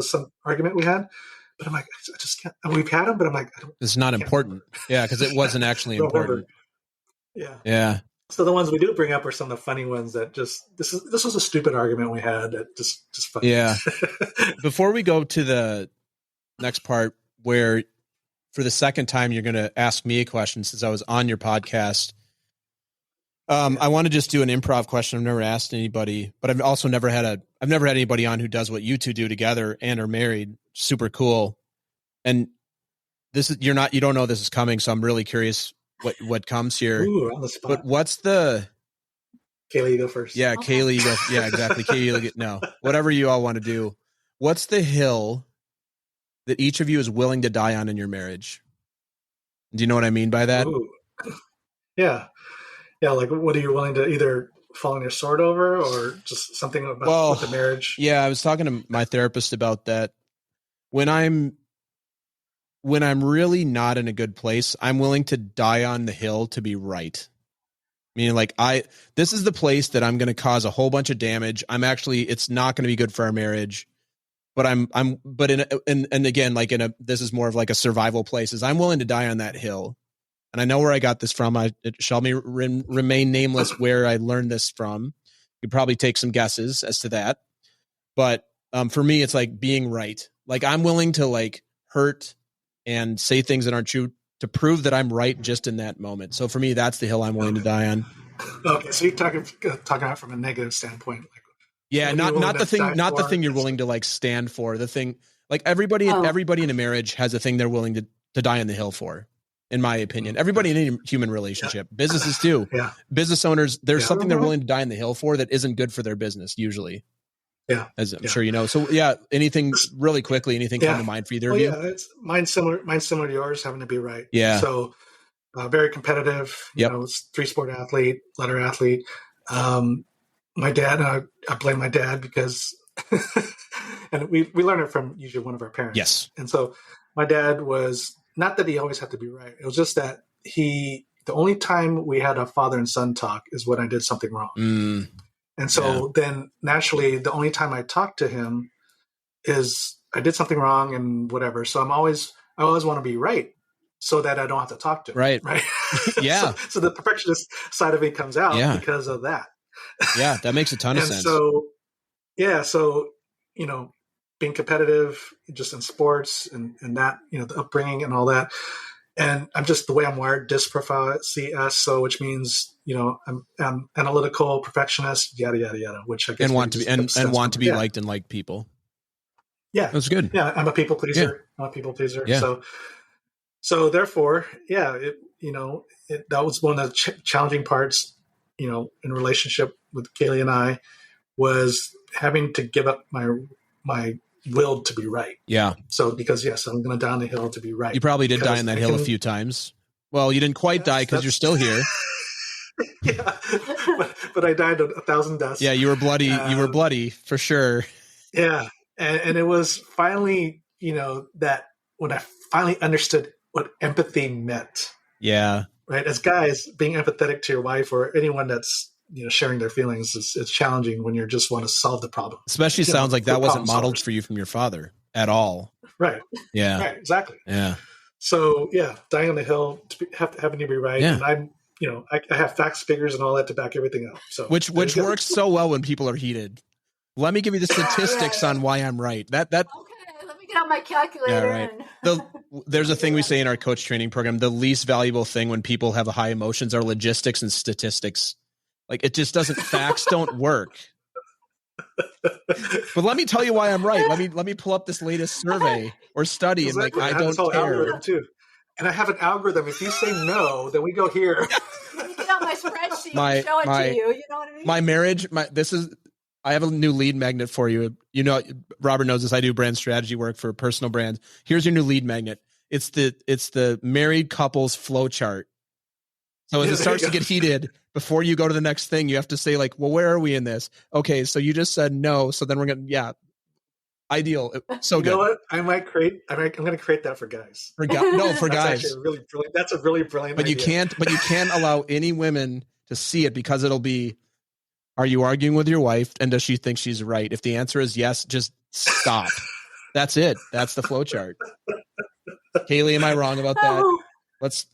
some argument we had, but I'm like, I just can't. And we've had them, but I'm like, it's not important. Yeah. Because it wasn't actually important. Yeah. Yeah. So the ones we do bring up are some of the funny ones that just, this was a stupid argument we had that just funny. Yeah. Before we go to the next part, where for the second time you're going to ask me a question, since I was on your podcast, I want to just do an improv question. I've never asked anybody, but I've also never had anybody on who does what you two do together and are married. Super cool. And this is, you don't know this is coming, so I'm really curious what comes here. Ooh, on the spot. But what's the Kay Lee, go first. Yeah, Kay Lee, go. Yeah, exactly. Kay Lee, no, whatever you all want to do. What's the hill that each of you is willing to die on in your marriage? Do you know what I mean by that? Ooh. Yeah. Yeah. Like, what are you willing to either fall on your sword over, or just something about with the marriage? Yeah. I was talking to my therapist about that. When I'm really not in a good place, I'm willing to die on the hill to be right. Meaning, like, this is the place that I'm going to cause a whole bunch of damage. It's not going to be good for our marriage. But again, like this is more of like a survival place, is I'm willing to die on that hill. And I know where I got this from. It shall remain nameless where I learned this from. You'd probably take some guesses as to that. But for me, it's like being right. Like, I'm willing to like hurt and say things that aren't true to prove that I'm right just in that moment. So for me, that's the hill I'm willing to die on. Okay. So you're talking about from a negative standpoint. Like, yeah, not the thing you're willing to like stand for. The thing, like everybody in a marriage has a thing they're willing to die on the hill for. in my opinion. Everybody in any human relationship, businesses too. Yeah. Business owners, there's something they're willing to die on the hill for that isn't good for their business usually. Yeah. As I'm sure you know. So anything really quickly, anything come to mind for either of you? Yeah, mine's similar to yours, having to be right. Yeah. So very competitive, you know, 3-sport athlete, letter athlete. My dad, I blame my dad because, and we learned it from usually one of our parents. Yes. And so my dad was, not that he always had to be right. It was just that the only time we had a father and son talk is when I did something wrong. And so then naturally, the only time I talk to him is I did something wrong and whatever. So I always want to be right so that I don't have to talk to him. Right. Yeah. So the perfectionist side of me comes out because of that. Yeah, that makes a ton of sense. So, you know, being competitive just in sports and that, you know, the upbringing and all that. And I'm just the way I'm wired, DISC profile, CS, so which means, you know, I'm analytical, perfectionist, yada yada yada, which I guess and want to be liked and like people. Yeah, that's good. Yeah, I'm a people pleaser. Yeah. So therefore, that was one of the challenging parts, you know, in relationship with Kay Lee and I, was having to give up my will to be right. Yeah. So because I'm going to die on the hill to be right. You probably did die on that hill a few times. Well, you didn't quite die because you're still here. Yeah, but I died 1,000 deaths. Yeah, you were bloody. You were bloody for sure. Yeah, and it was finally, you know, that when I finally understood what empathy meant. Yeah. Right. As guys, being empathetic to your wife or anyone that's, you know, sharing their feelings is challenging when you just want to solve the problem. Especially sounds like that wasn't modeled for you from your father at all. Right. Yeah. Right. Exactly. Yeah. So dying on the hill, having to be right. Yeah. And I'm, you know, I have facts, figures, and all that to back everything up. So which works so well when people are heated. Let me give you the statistics on why I'm right. That okay. Let me get out my calculator. Yeah, right. There's a thing we say in our coach training program. The least valuable thing when people have high emotions are logistics and statistics. Like it just doesn't. Facts don't work. But let me tell you why I'm right. Let me pull up this latest survey or study, and like I don't care. Algorithm too. And I have an algorithm. If you say no, then we go here. Let me get out my spreadsheet and show it to you. You know what I mean? My marriage. I have a new lead magnet for you. You know, Robert knows this. I do brand strategy work for personal brands. Here's your new lead magnet. It's the married couples flow chart. So as it starts to get heated, before you go to the next thing, you have to say like, well, where are we in this? Okay, so you just said no. So then we're going to, ideal. So good. You know what? I'm going to create that for guys. For guys. Really brilliant. That's a really brilliant idea. You can't allow any women to see it because it'll be, are you arguing with your wife and does she think she's right? If the answer is yes, just stop. That's it. That's the flow chart. Kay Lee, am I wrong about that? Let's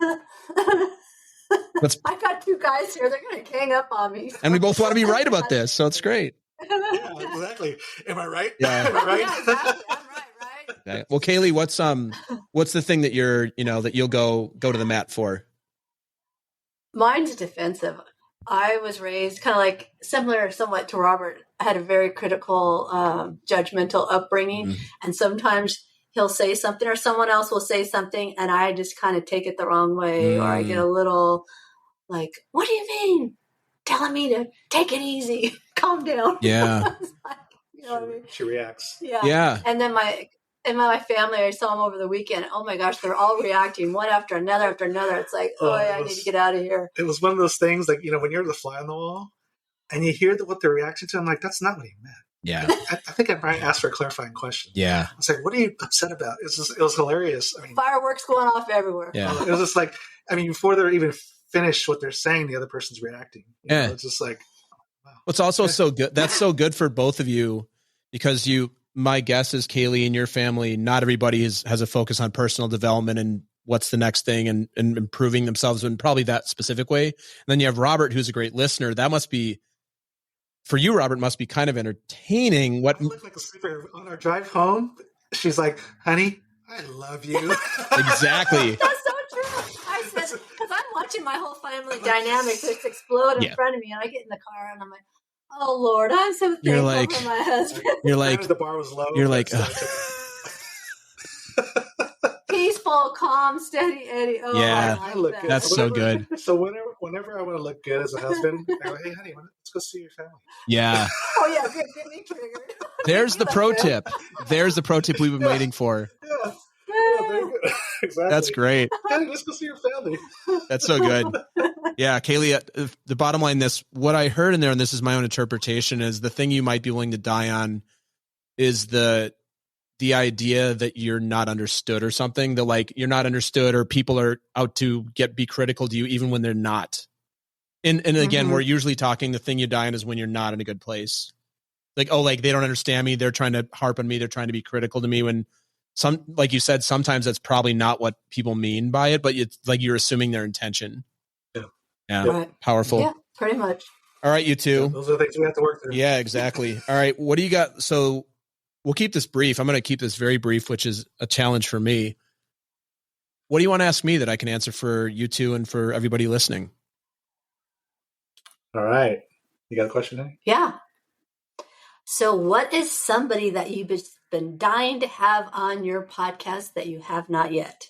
I got two guys here. They're going to gang up on me. And we both want to be right about this, so it's great. Yeah, exactly. Am I right? Yeah. Am I right? Yeah, exactly. I'm right. Okay. Well, Kay Lee, what's the thing that you'll go to the mat for? Mine's defensive. I was raised kind of like similar somewhat to Robert. I had a very critical, judgmental upbringing. And sometimes he'll say something or someone else will say something and I just kind of take it the wrong way or I get a little like, what do you mean? Telling me to take it easy, calm down. Yeah. You know what I mean? She reacts. Yeah. And then my family, I saw them over the weekend. Oh my gosh, they're all reacting one after another. It's like, I need to get out of here. It was one of those things like, you know, when you're the fly on the wall and you hear what they're reacting to, I'm like, that's not what he meant. Yeah. I think I might ask for a clarifying question. Yeah. I was like, what are you upset about? It was hilarious. I mean, fireworks going off everywhere. Yeah. It was just like, I mean, before they're even finished what they're saying, the other person's reacting. You know, it's just like, wow. It's also so good. That's so good for both of you because my guess is, Kay Lee, in your family, not everybody has a focus on personal development and what's the next thing and improving themselves in probably that specific way. And then you have Robert, who's a great listener. That must be, for you, Robert, must be kind of entertaining. I look like a sleeper. On our drive home, she's like, honey, I love you. Exactly. That's so true. I said, because I'm watching my whole family dynamic just explode in front of me and I get in the car and I'm like, oh Lord, I'm so thankful for my husband. You're like, the bar was low. You're like, peaceful peaceful, calm, steady Eddie. Oh, Yeah, I I like look that. good. that's so good. So whenever I want to look good as a husband, I go, hey, honey, let's go see your family. Yeah. Oh yeah, good. Get me triggered. There's the pro tip. There's the pro tip we've been waiting for. Yeah, there you go. Exactly. That's great. Honey, let's go see your family. That's so good. Yeah, Kay Lee, the bottom line, what I heard in there, and this is my own interpretation, is the thing you might be willing to die on is the idea that you're not understood or something. That like you're not understood, or people are out to be critical to you even when they're not. And again, we're usually talking, the thing you die on is when you're not in a good place. Like, oh, like they don't understand me. They're trying to harp on me. They're trying to be critical to me, when like you said, sometimes that's probably not what people mean by it, but it's like you're assuming their intention. Yeah. Right. Powerful. Yeah, pretty much. All right, you two. Those are the things we have to work through. Yeah, exactly. All right. What do you got? So we'll keep this brief. I'm going to keep this very brief, which is a challenge for me. What do you want to ask me that I can answer for you two and for everybody listening? All right. You got a question, Henry? Yeah. So what is somebody that you've been dying to have on your podcast that you have not yet?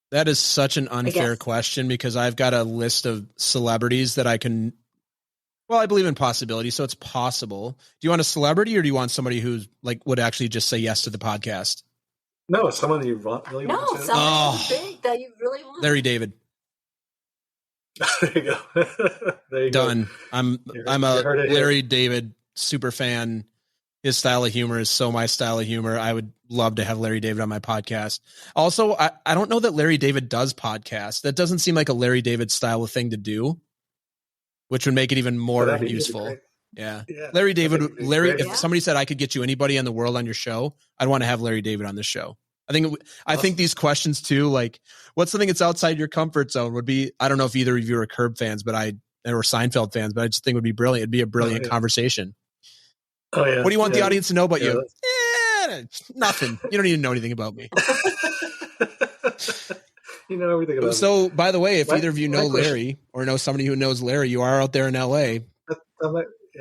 That is such an unfair question, because I've got a list of celebrities that I can, well, I believe in possibility, so it's possible. Do you want a celebrity, or do you want somebody who's like would actually just say yes to the podcast? No, someone you really want to. Someone big that you really want. Larry David. There you go. There you Done. go. I'm a Larry David super fan. His style of humor is so my style of humor. I would love to have Larry David on my podcast. Also, I don't know that Larry David does podcasts. That doesn't seem like a Larry David style of thing to do, which would make it even more useful. Yeah. Larry David, if somebody said I could get you anybody in the world on your show, I'd want to have Larry David on this show. I think these questions too, like what's something that's outside your comfort zone, would be, I don't know if either of you are Curb fans, or Seinfeld fans, but I just think it would be brilliant. It'd be a brilliant conversation. Oh yeah. What do you want the audience to know about you? Nothing. You don't need to know anything about me. You know everything about me. So, by the way, if either of you know Larry or know somebody who knows Larry, you are out there in LA.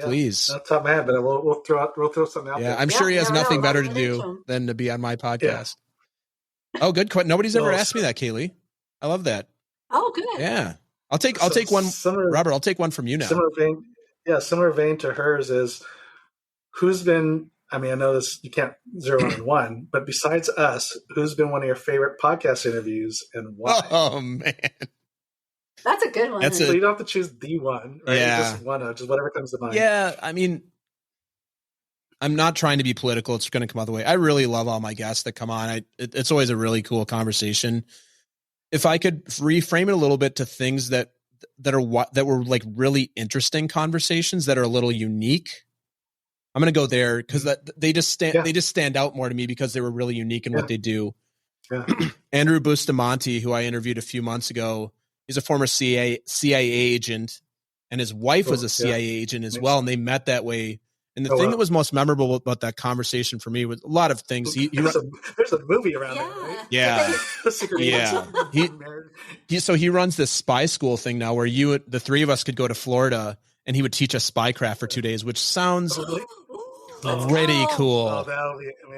Please. Not top man, but we'll throw something out there. I'm sure he has nothing better to do than to be on my podcast. Yeah. Oh, good. Nobody's ever asked me that, Kay Lee. I love that. Oh, good. Yeah. I'll take one. Robert, I'll take one from you now. Similar vein to hers is, who's been, I know this, you can't zero in on one, but besides us, who's been one of your favorite podcast interviews and why? Oh, man. That's a good one. So you don't have to choose the one, right? Yeah. Just one, just whatever comes to mind. Yeah. I'm not trying to be political. It's going to come out the way. I really love all my guests that come on. It's always a really cool conversation. If I could reframe it a little bit to things that were like really interesting conversations that are a little unique, I'm going to go there, because they just stand out more to me because they were really unique in what they do. Yeah. Andrew Bustamante, who I interviewed a few months ago, he's a former CIA agent, and his wife was a CIA agent as well, and they met that way. And the thing that was most memorable about that conversation for me was a lot of things. There's a movie around that, right? Yeah. So he runs this spy school thing now, where the three of us could go to Florida, and he would teach us spycraft for 2 days, which sounds pretty cool.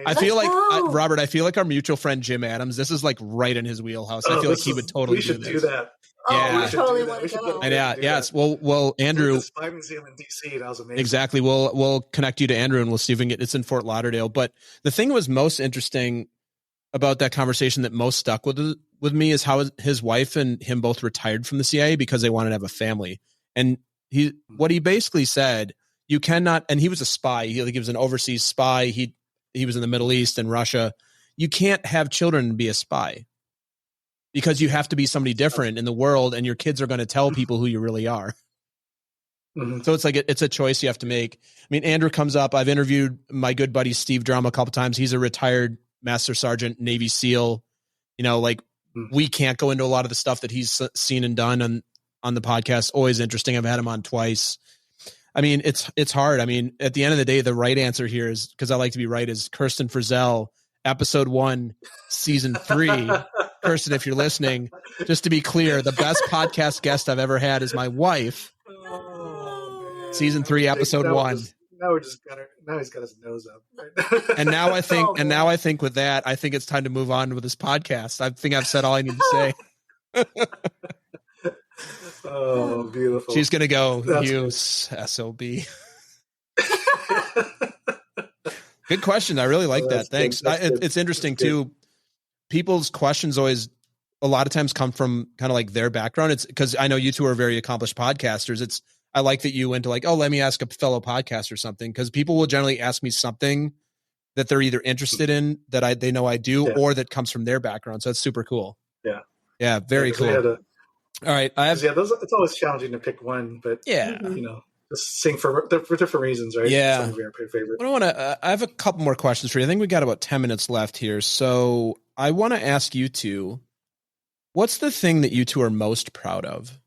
I feel like Robert. I feel like our mutual friend Jim Adams. This is like right in his wheelhouse. I feel like he would totally do that. Yeah, we totally want to go. And yes. Well, Andrew. The Spy Museum in DC. That was amazing. Exactly. We'll connect you to Andrew, and we'll see if we can get. It's in Fort Lauderdale. But the thing that was most interesting about that conversation, that most stuck with me, is how his wife and him both retired from the CIA because they wanted to have a family. And what he basically said, you cannot. And he was a spy. He was an overseas spy. He was in the Middle East and Russia. You can't have children and be a spy, because you have to be somebody different in the world, and your kids are going to tell people who you really are. Mm-hmm. So it's like, it's a choice you have to make. Andrew comes up. I've interviewed my good buddy, Steve Drum, a couple times. He's a retired Master Sergeant, Navy SEAL. We can't go into a lot of the stuff that he's seen and done on the podcast. Always interesting. I've had him on twice. It's hard. At the end of the day, the right answer here is, because I like to be right, is Kirsten Frizzell, episode 1, season 3. Kirsten, if you're listening, just to be clear, the best podcast guest I've ever had is my wife. Season 3, episode 1. now he's got his nose up. Right? And now I think with that, I think it's time to move on with this podcast. I think I've said all I need to say. Oh, beautiful. She's going to go, you SOB. Good question. I really like that. Thanks. It's interesting too. People's questions always a lot of times come from kind of like their background. It's because I know you two are very accomplished podcasters. I like that you went to like, oh, let me ask a fellow podcaster something, because people will generally ask me something that they're either interested in that they know I do, or that comes from their background. So that's super cool. Yeah. Yeah. Very cool. All right. It's always challenging to pick one, but just sing for different reasons, right? Yeah. Some of your favorite. I have a couple more questions for you. I think we got about 10 minutes left here. So I want to ask you two, what's the thing that you two are most proud of?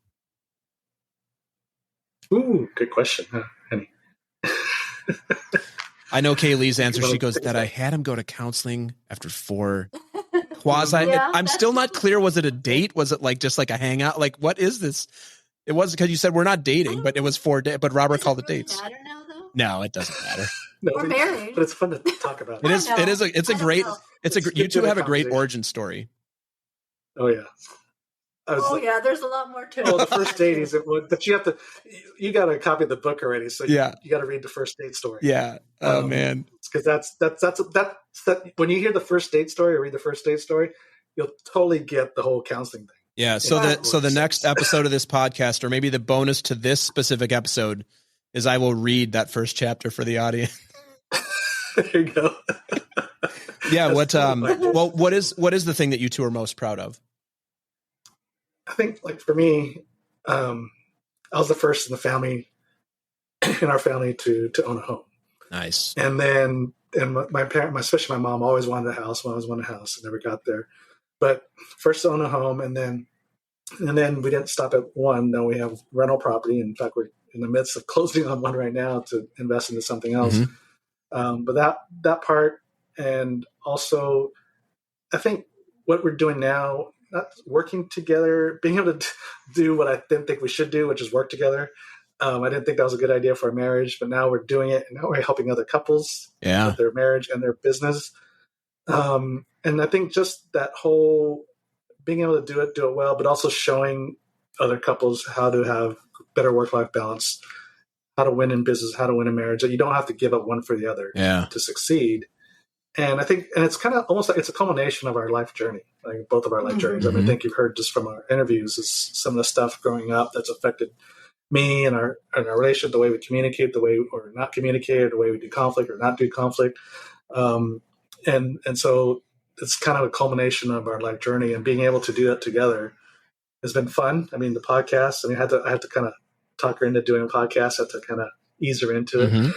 Ooh, good question, huh, Henny? I know Kay Lee's answer. She goes, that I had him go to counseling after 4 quasi. I'm still not clear. Was it a date? Was it like just like a hangout? Like, what is this? It was because you said we're not dating, but it was 4 days. But Robert called it dates. Matter now, though? No, it doesn't matter. We're married, but it's fun to talk about. You two have a great origin story. Oh yeah. There's a lot more to it. Oh, the first date is it, but you got a copy of the book already, so you got to read the first date story. Yeah. Oh man. Because that's when you hear the first date story or read the first date story, you'll totally get the whole counseling thing. Yeah. So the next episode of this podcast, or maybe the bonus to this specific episode, is I will read that first chapter for the audience. There you go. Yeah. What is the thing that you two are most proud of? I think, like for me, I was the first in our family to own a home. Nice. And then, my parent, especially my mom, always wanted a house. When I always wanted a house, I never got there. But first to own a home, and then we didn't stop at one. Now we have rental property. In fact, we're in the midst of closing on one right now to invest into something else. Mm-hmm. But that part, and also, I think what we're doing now, not working together, being able to do what I didn't think we should do, which is work together. I didn't think that was a good idea for our marriage, but now we're doing it, and now we're helping other couples with their marriage and their business. And I think just that whole being able to do it well, but also showing other couples how to have better work-life balance, how to win in business, how to win in marriage, that you don't have to give up one for the other to succeed. And I think, and it's kind of almost like it's a culmination of our life journey, like both of our life journeys. I mean, I think you've heard just from our interviews is some of the stuff growing up that's affected me and our relationship, the way we communicate, the way or not communicate, the way we do conflict or not do conflict. And so it's kind of a culmination of our life journey, and being able to do that together has been fun. I mean, the podcast, I had to kind of talk her into doing a podcast. I had to kind of ease her into it.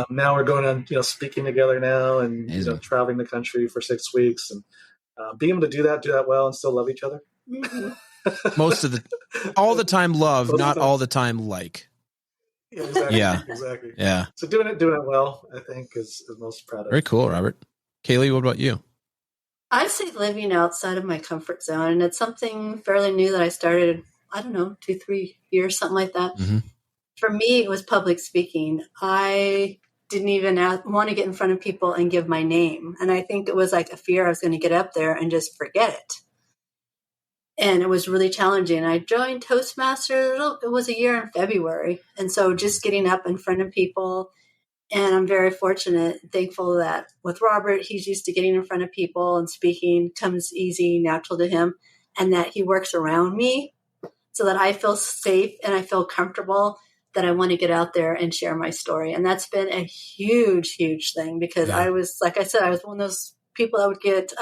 Now we're going on, speaking together now, and traveling the country for 6 weeks, and being able to do that well, and still love each other. All the time love, not all the time like. Yeah, exactly. Exactly. Yeah. So doing it well, I think is most proud of. Very cool, Robert. Kay Lee, what about you? I'd say living outside of my comfort zone, and it's something fairly new that I started, 2-3 years, something like that. Mm-hmm. For me, it was public speaking. I didn't even want to get in front of people and give my name. And I think it was like a fear I was going to get up there and just forget it. And it was really challenging. I joined Toastmasters. It was a year in February. And so just getting up in front of people. And I'm very fortunate and thankful that with Robert, he's used to getting in front of people and speaking, comes easy, natural to him, and that he works around me so that I feel safe and I feel comfortable that I want to get out there and share my story. And that's been a huge, huge thing, because I was, like I said, I was one of those people that would get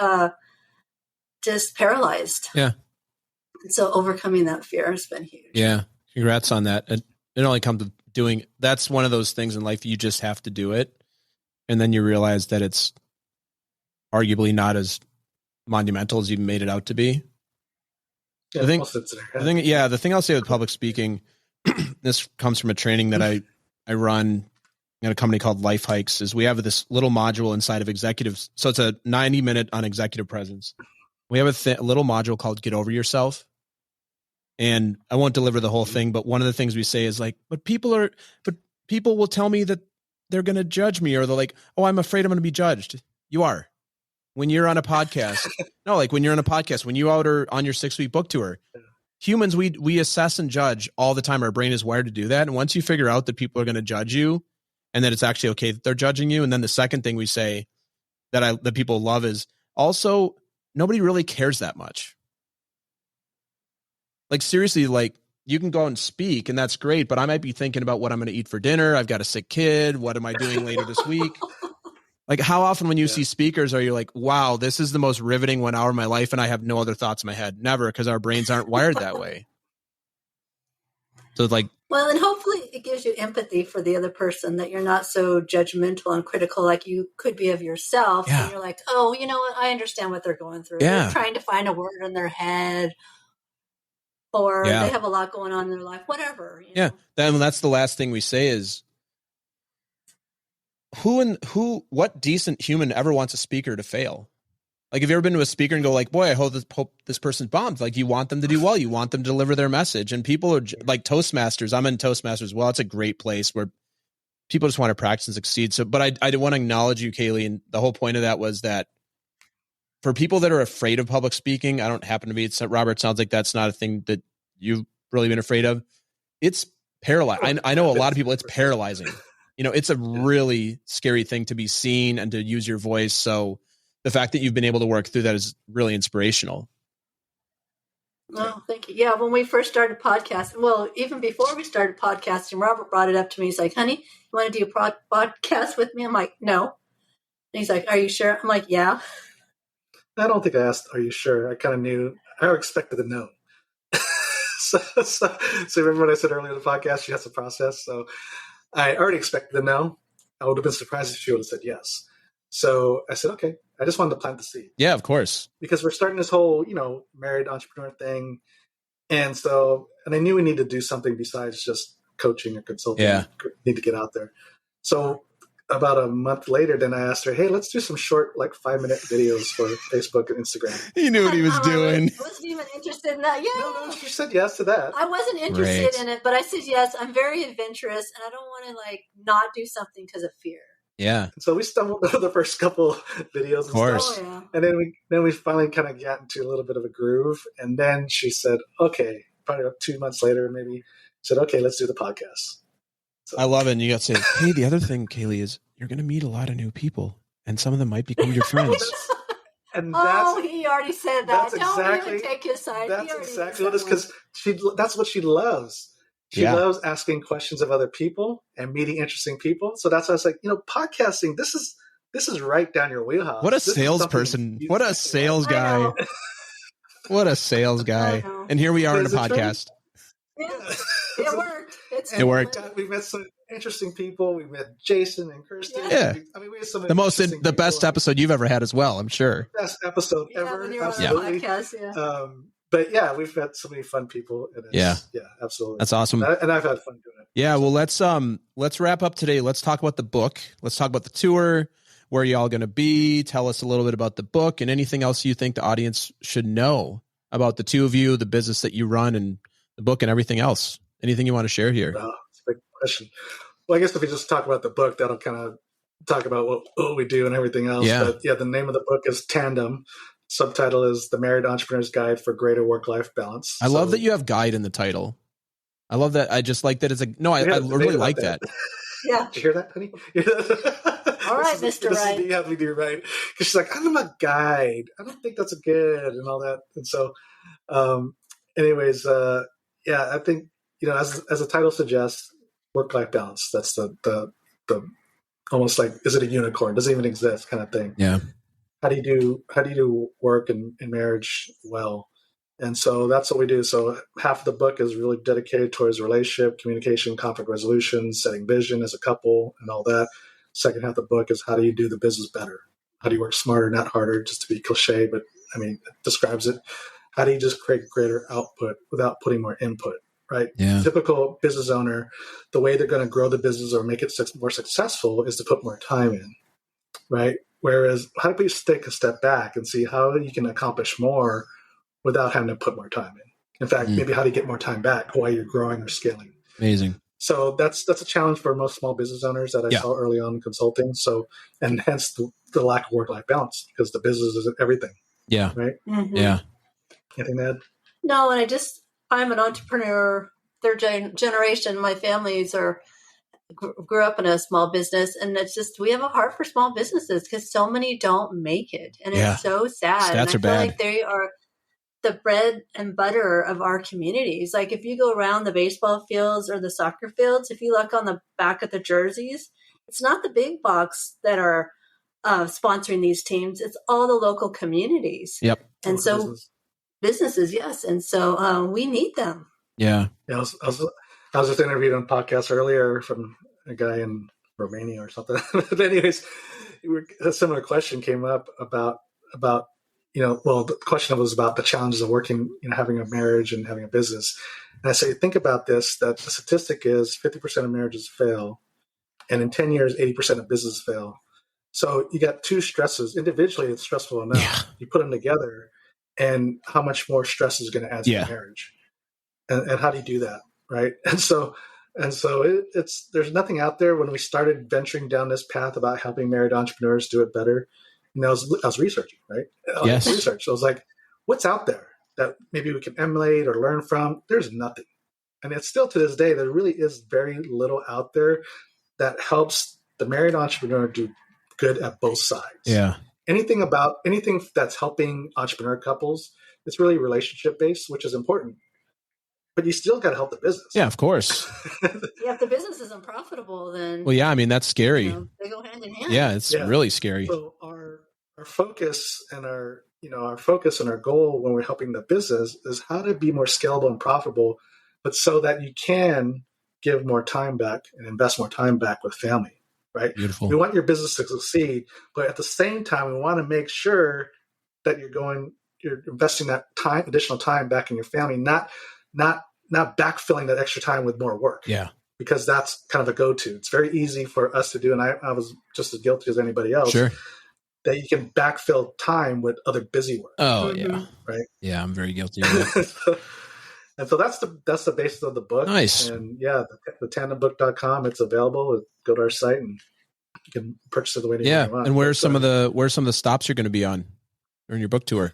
just paralyzed. Yeah. And so overcoming that fear has been huge. Yeah. Congrats on that. It only comes to doing, that's one of those things in life, you just have to do it. And then you realize that it's arguably not as monumental as you made it out to be. Yeah, the thing I'll say with public speaking, this comes from a training that I run at a company called Life Hikes, is we have this little module inside of executives. So it's a 90-minute on executive presence. We have a little module called Get Over Yourself. And I won't deliver the whole thing, but one of the things we say is like, but people will tell me that they're going to judge me, or they're like, oh, I'm afraid I'm going to be judged. You are. When you're on a podcast, when you're on a podcast, when you out or on your 6-week book tour, humans, we assess and judge all the time. Our brain is wired to do that. And once you figure out that people are going to judge you and that it's actually okay that they're judging you. And then the second thing we say that people love is also nobody really cares that much. Like seriously, like you can go out and speak and that's great, but I might be thinking about what I'm going to eat for dinner. I've got a sick kid. What am I doing later this week? Like how often when you see speakers are you like, wow, this is the most riveting 1 hour of my life and I have no other thoughts in my head? Never, because our brains aren't wired that way. So it's like, well, and hopefully it gives you empathy for the other person, that you're not so judgmental and critical like you could be of yourself. Yeah. And you're like, oh, you know what? I understand what they're going through. Yeah. They're trying to find a word in their head, or they have a lot going on in their life, whatever. You know? Then that's the last thing we say is, what decent human ever wants a speaker to fail? Like, have you ever been to a speaker and go like, boy, I hope this person's bombed. Like, you want them to do well. You want them to deliver their message. And people are like Toastmasters. I'm in Toastmasters as well. It's a great place where people just want to practice and succeed. So, but I did want to acknowledge you, Kay Lee. And the whole point of that was that for people that are afraid of public speaking, I don't happen to be, Robert, sounds like that's not a thing that you've really been afraid of. It's paralyzing. I know a lot of people, it's paralyzing. You know, it's a really scary thing to be seen and to use your voice. So the fact that you've been able to work through that is really inspirational. Oh, thank you. Yeah, when we first started podcasting, well, even before we started podcasting, Robert brought it up to me. He's like, honey, you want to do a podcast with me? I'm like, no. And he's like, are you sure? I'm like, yeah. I don't think I asked, are you sure? I kind of knew. I expected a no. So remember what I said earlier in the podcast? She has a process. So I already expected a no. I would have been surprised if she would have said yes. So I said, okay. I just wanted to plant the seed. Yeah, of course. Because we're starting this whole, married entrepreneur thing. And I knew we needed to do something besides just coaching or consulting. Yeah. We need to get out there. So about a month later, then I asked her, hey, let's do some short, 5-minute videos for Facebook and Instagram. He knew what he was doing. I wasn't even interested in that. Yeah. No, she said yes to that. I wasn't interested in it, but I said yes. I'm very adventurous, and I don't want to not do something because of fear. Yeah. So we stumbled over the first couple videos. Of course. Stuff. Oh, yeah. And then we finally kind of got into a little bit of a groove. And then she said, okay, probably about 2 months later, maybe, said, okay, let's do the podcast. So, I love it. And you got to say, hey, the other thing, Kay Lee, is you're going to meet a lot of new people, and some of them might become your friends. And he already said that. Don't even take his side. That's exactly what it is, because that's what she loves. She loves asking questions of other people and meeting interesting people. So that's why I was like, podcasting, this is right down your wheelhouse. What a salesperson. What a sales guy. What a sales guy. And here we are in a podcast. It worked. It worked. We met some interesting people. We met Jason and Kirsten. Yeah. We had some the best episode you've ever had as well, I'm sure. Best episode ever. When you're on a podcast, But yeah, we've met so many fun people. And yeah, absolutely. That's awesome. And I've had fun doing it. Yeah, well, let's wrap up today. Let's talk about the book. Let's talk about the tour. Where are y'all going to be? Tell us a little bit about the book and anything else you think the audience should know about the two of you, the business that you run, and the book and everything else. Anything you want to share here? That's a big question. Well, I guess if we just talk about the book, that'll kind of talk about what we do and everything else. Yeah. But yeah, the name of the book is Tandem. Subtitle is The Married Entrepreneur's Guide for Greater Work-Life Balance. I love that you have guide in the title. I love that. I just like that. It's I really like that. Yeah. Did you hear that, honey? All right, Mr. Right. You have me do right. Because she's like, I'm a guide. I don't think that's good and all that. And so, anyways, I think, as the title suggests, work-life balance. That's the almost like, is it a unicorn? Does it even exist kind of thing? Yeah. How do you do work and marriage well? And so that's what we do. So half of the book is really dedicated towards relationship, communication, conflict resolution, setting vision as a couple and all that. Second half of the book is how do you do the business better? How do you work smarter, not harder, just to be cliche, but it describes it. How do you just create greater output without putting more input, right? Yeah. Typical business owner, the way they're going to grow the business or make it more successful is to put more time in, right? Whereas how do you take a step back and see how you can accomplish more without having to put more time in? In fact, maybe how do you get more time back while you're growing or scaling? Amazing. So that's a challenge for most small business owners that I saw early on in consulting. So, and hence the lack of work-life balance, because the business is everything. Yeah. Right. Mm-hmm. Yeah. Anything to add? No, and I'm an entrepreneur, third generation. My families grew up in a small business, and it's just, we have a heart for small businesses because so many don't make it, and it's so sad. Stats and I are feel bad. like they are the bread and butter of our communities. Like if you go around the baseball fields or the soccer fields, if you look on the back of the jerseys, it's not the big box that are sponsoring these teams. It's all the local communities. Yep. And so businesses, yes. And so we need them. Yeah. I was just interviewed on a podcast earlier from a guy in Romania or something. But anyways, a similar question came up about the question was about the challenges of working, having a marriage and having a business. And I say, think about this, that the statistic is 50% of marriages fail. And in 10 years, 80% of businesses fail. So you got two stresses. Individually, it's stressful enough. Yeah. You put them together, and how much more stress is going to add to your marriage? And how do you do that, right? And so it's there's nothing out there. When we started venturing down this path about helping married entrepreneurs do it better, I was researching, right? Yes. Research. So I was like, what's out there that maybe we can emulate or learn from? There's nothing. And it's still to this day, there really is very little out there that helps the married entrepreneur do good at both sides. Yeah. Anything that's helping entrepreneur couples, it's really relationship based, which is important. But you still got to help the business. Yeah, of course. Yeah, if the business isn't profitable, then that's scary. They go hand in hand. Yeah, it's really scary. So our focus and our goal when we're helping the business is how to be more scalable and profitable, but so that you can give more time back and invest more time back with family. Right? Beautiful. We want your business to succeed, but at the same time, we want to make sure that you're investing that additional time back in your family, not backfilling that extra time with more work. Yeah. Because that's kind of a go-to. It's very easy for us to do, and I was just as guilty as anybody else. Sure. That you can backfill time with other busy work. Oh yeah. Right. Yeah, I'm very guilty of that. And so that's the basis of the book. Nice. And the tandembook.com, it's available. Go to our site and you can purchase it the way you want. And where's some of the stops you're going to be on during your book tour?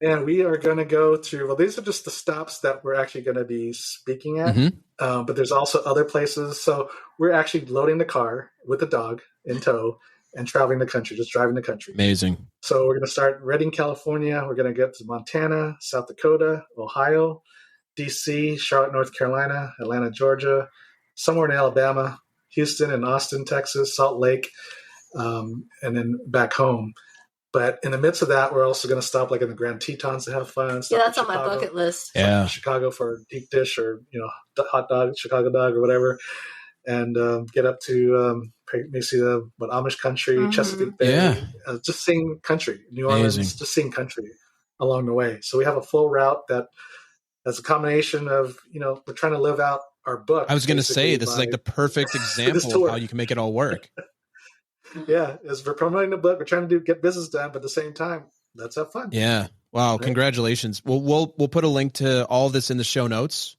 And we are going to go through, these are just the stops that we're actually going to be speaking at. Mm-hmm. But there's also other places. So we're actually loading the car with the dog in tow and driving the country. Amazing. So we're going to start Redding, California. We're going to get to Montana, South Dakota, Ohio, DC, Charlotte, North Carolina, Atlanta, Georgia, somewhere in Alabama, Houston and Austin, Texas, Salt Lake, and then back home. But in the midst of that, we're also going to stop like in the Grand Tetons to have fun. Yeah, that's on my bucket list. Yeah, Chicago for deep dish or hot dog, Chicago dog or whatever, and get up to maybe see the Amish country, Chesapeake Bay, just seeing country, New Orleans, just seeing country along the way. So we have a full route that's a combination of we're trying to live out our book. I was going to say this is like the perfect example of how you can make it all work. Yeah, as we're promoting the book, we're trying to get business done, but at the same time, let's have fun. Yeah. Wow. Right? Congratulations. We'll put a link to all this in the show notes.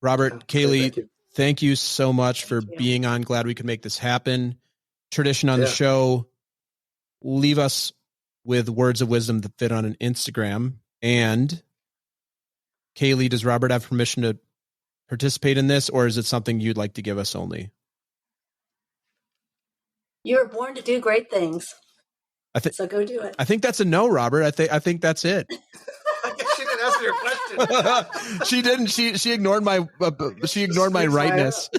Robert, Kay Lee, thank you so much for being on. Glad we could make this happen. Tradition on the show. Leave us with words of wisdom that fit on an Instagram. And Kay Lee, does Robert have permission to participate in this, or is it something you'd like to give us only? You were born to do great things. So go do it. I think that's a no, Robert. I think that's it. I guess she didn't answer your question. She didn't. She ignored my my rightness.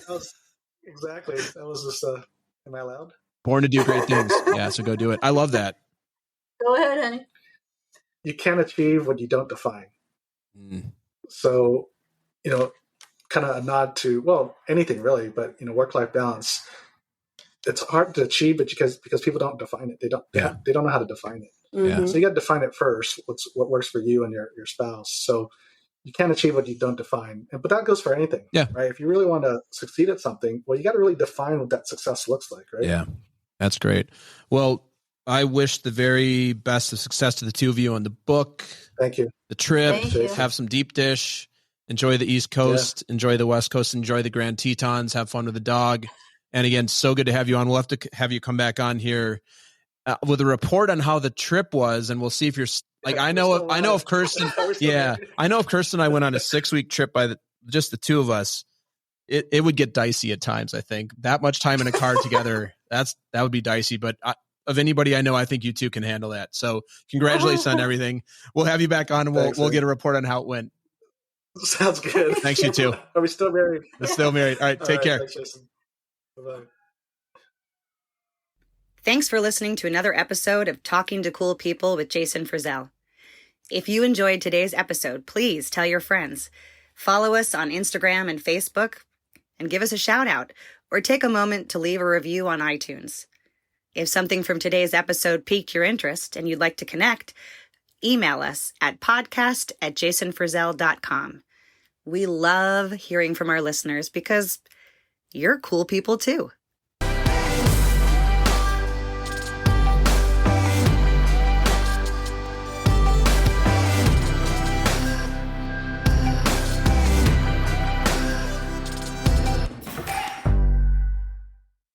Exactly. That was just. Am I allowed? Born to do great things. Yeah. So go do it. I love that. Go ahead, honey. You can't achieve what you don't define. Mm. So, kind of a nod to anything really, but work-life balance. It's hard to achieve it because people don't define it. They don't know how to define it. Mm-hmm. So you got to define it first. What works for you and your spouse. So you can't achieve what you don't define. But that goes for anything. Yeah. Right. If you really want to succeed at something, you got to really define what that success looks like. Right. Yeah. That's great. Well, I wish the very best of success to the two of you on the book. Thank you. The trip. Thank you. Have some deep dish. Enjoy the East Coast, enjoy the West Coast, enjoy the Grand Tetons, have fun with the dog. And again, so good to have you on. We'll have to have you come back on here with a report on how the trip was, and we'll see if you're like, I know if Kirsten, I know if Kirsten and I went on a 6-week trip by just the two of us, it would get dicey at times. I think that much time in a car together, that would be dicey, but of anybody I know, I think you two can handle that. So congratulations on everything. We'll have you back on, and we'll get a report on how it went. Sounds good. Thanks, you too. Are we still married? We're still married. All right, take care. Thanks, Jason. Bye-bye. Thanks for listening to another episode of Talking to Cool People with Jason Frizzell. If you enjoyed today's episode, please tell your friends. Follow us on Instagram and Facebook, and give us a shout out, or take a moment to leave a review on iTunes. If something from today's episode piqued your interest and you'd like to connect, email us at podcast@jasonfrizzell.com. We love hearing from our listeners because you're cool people too.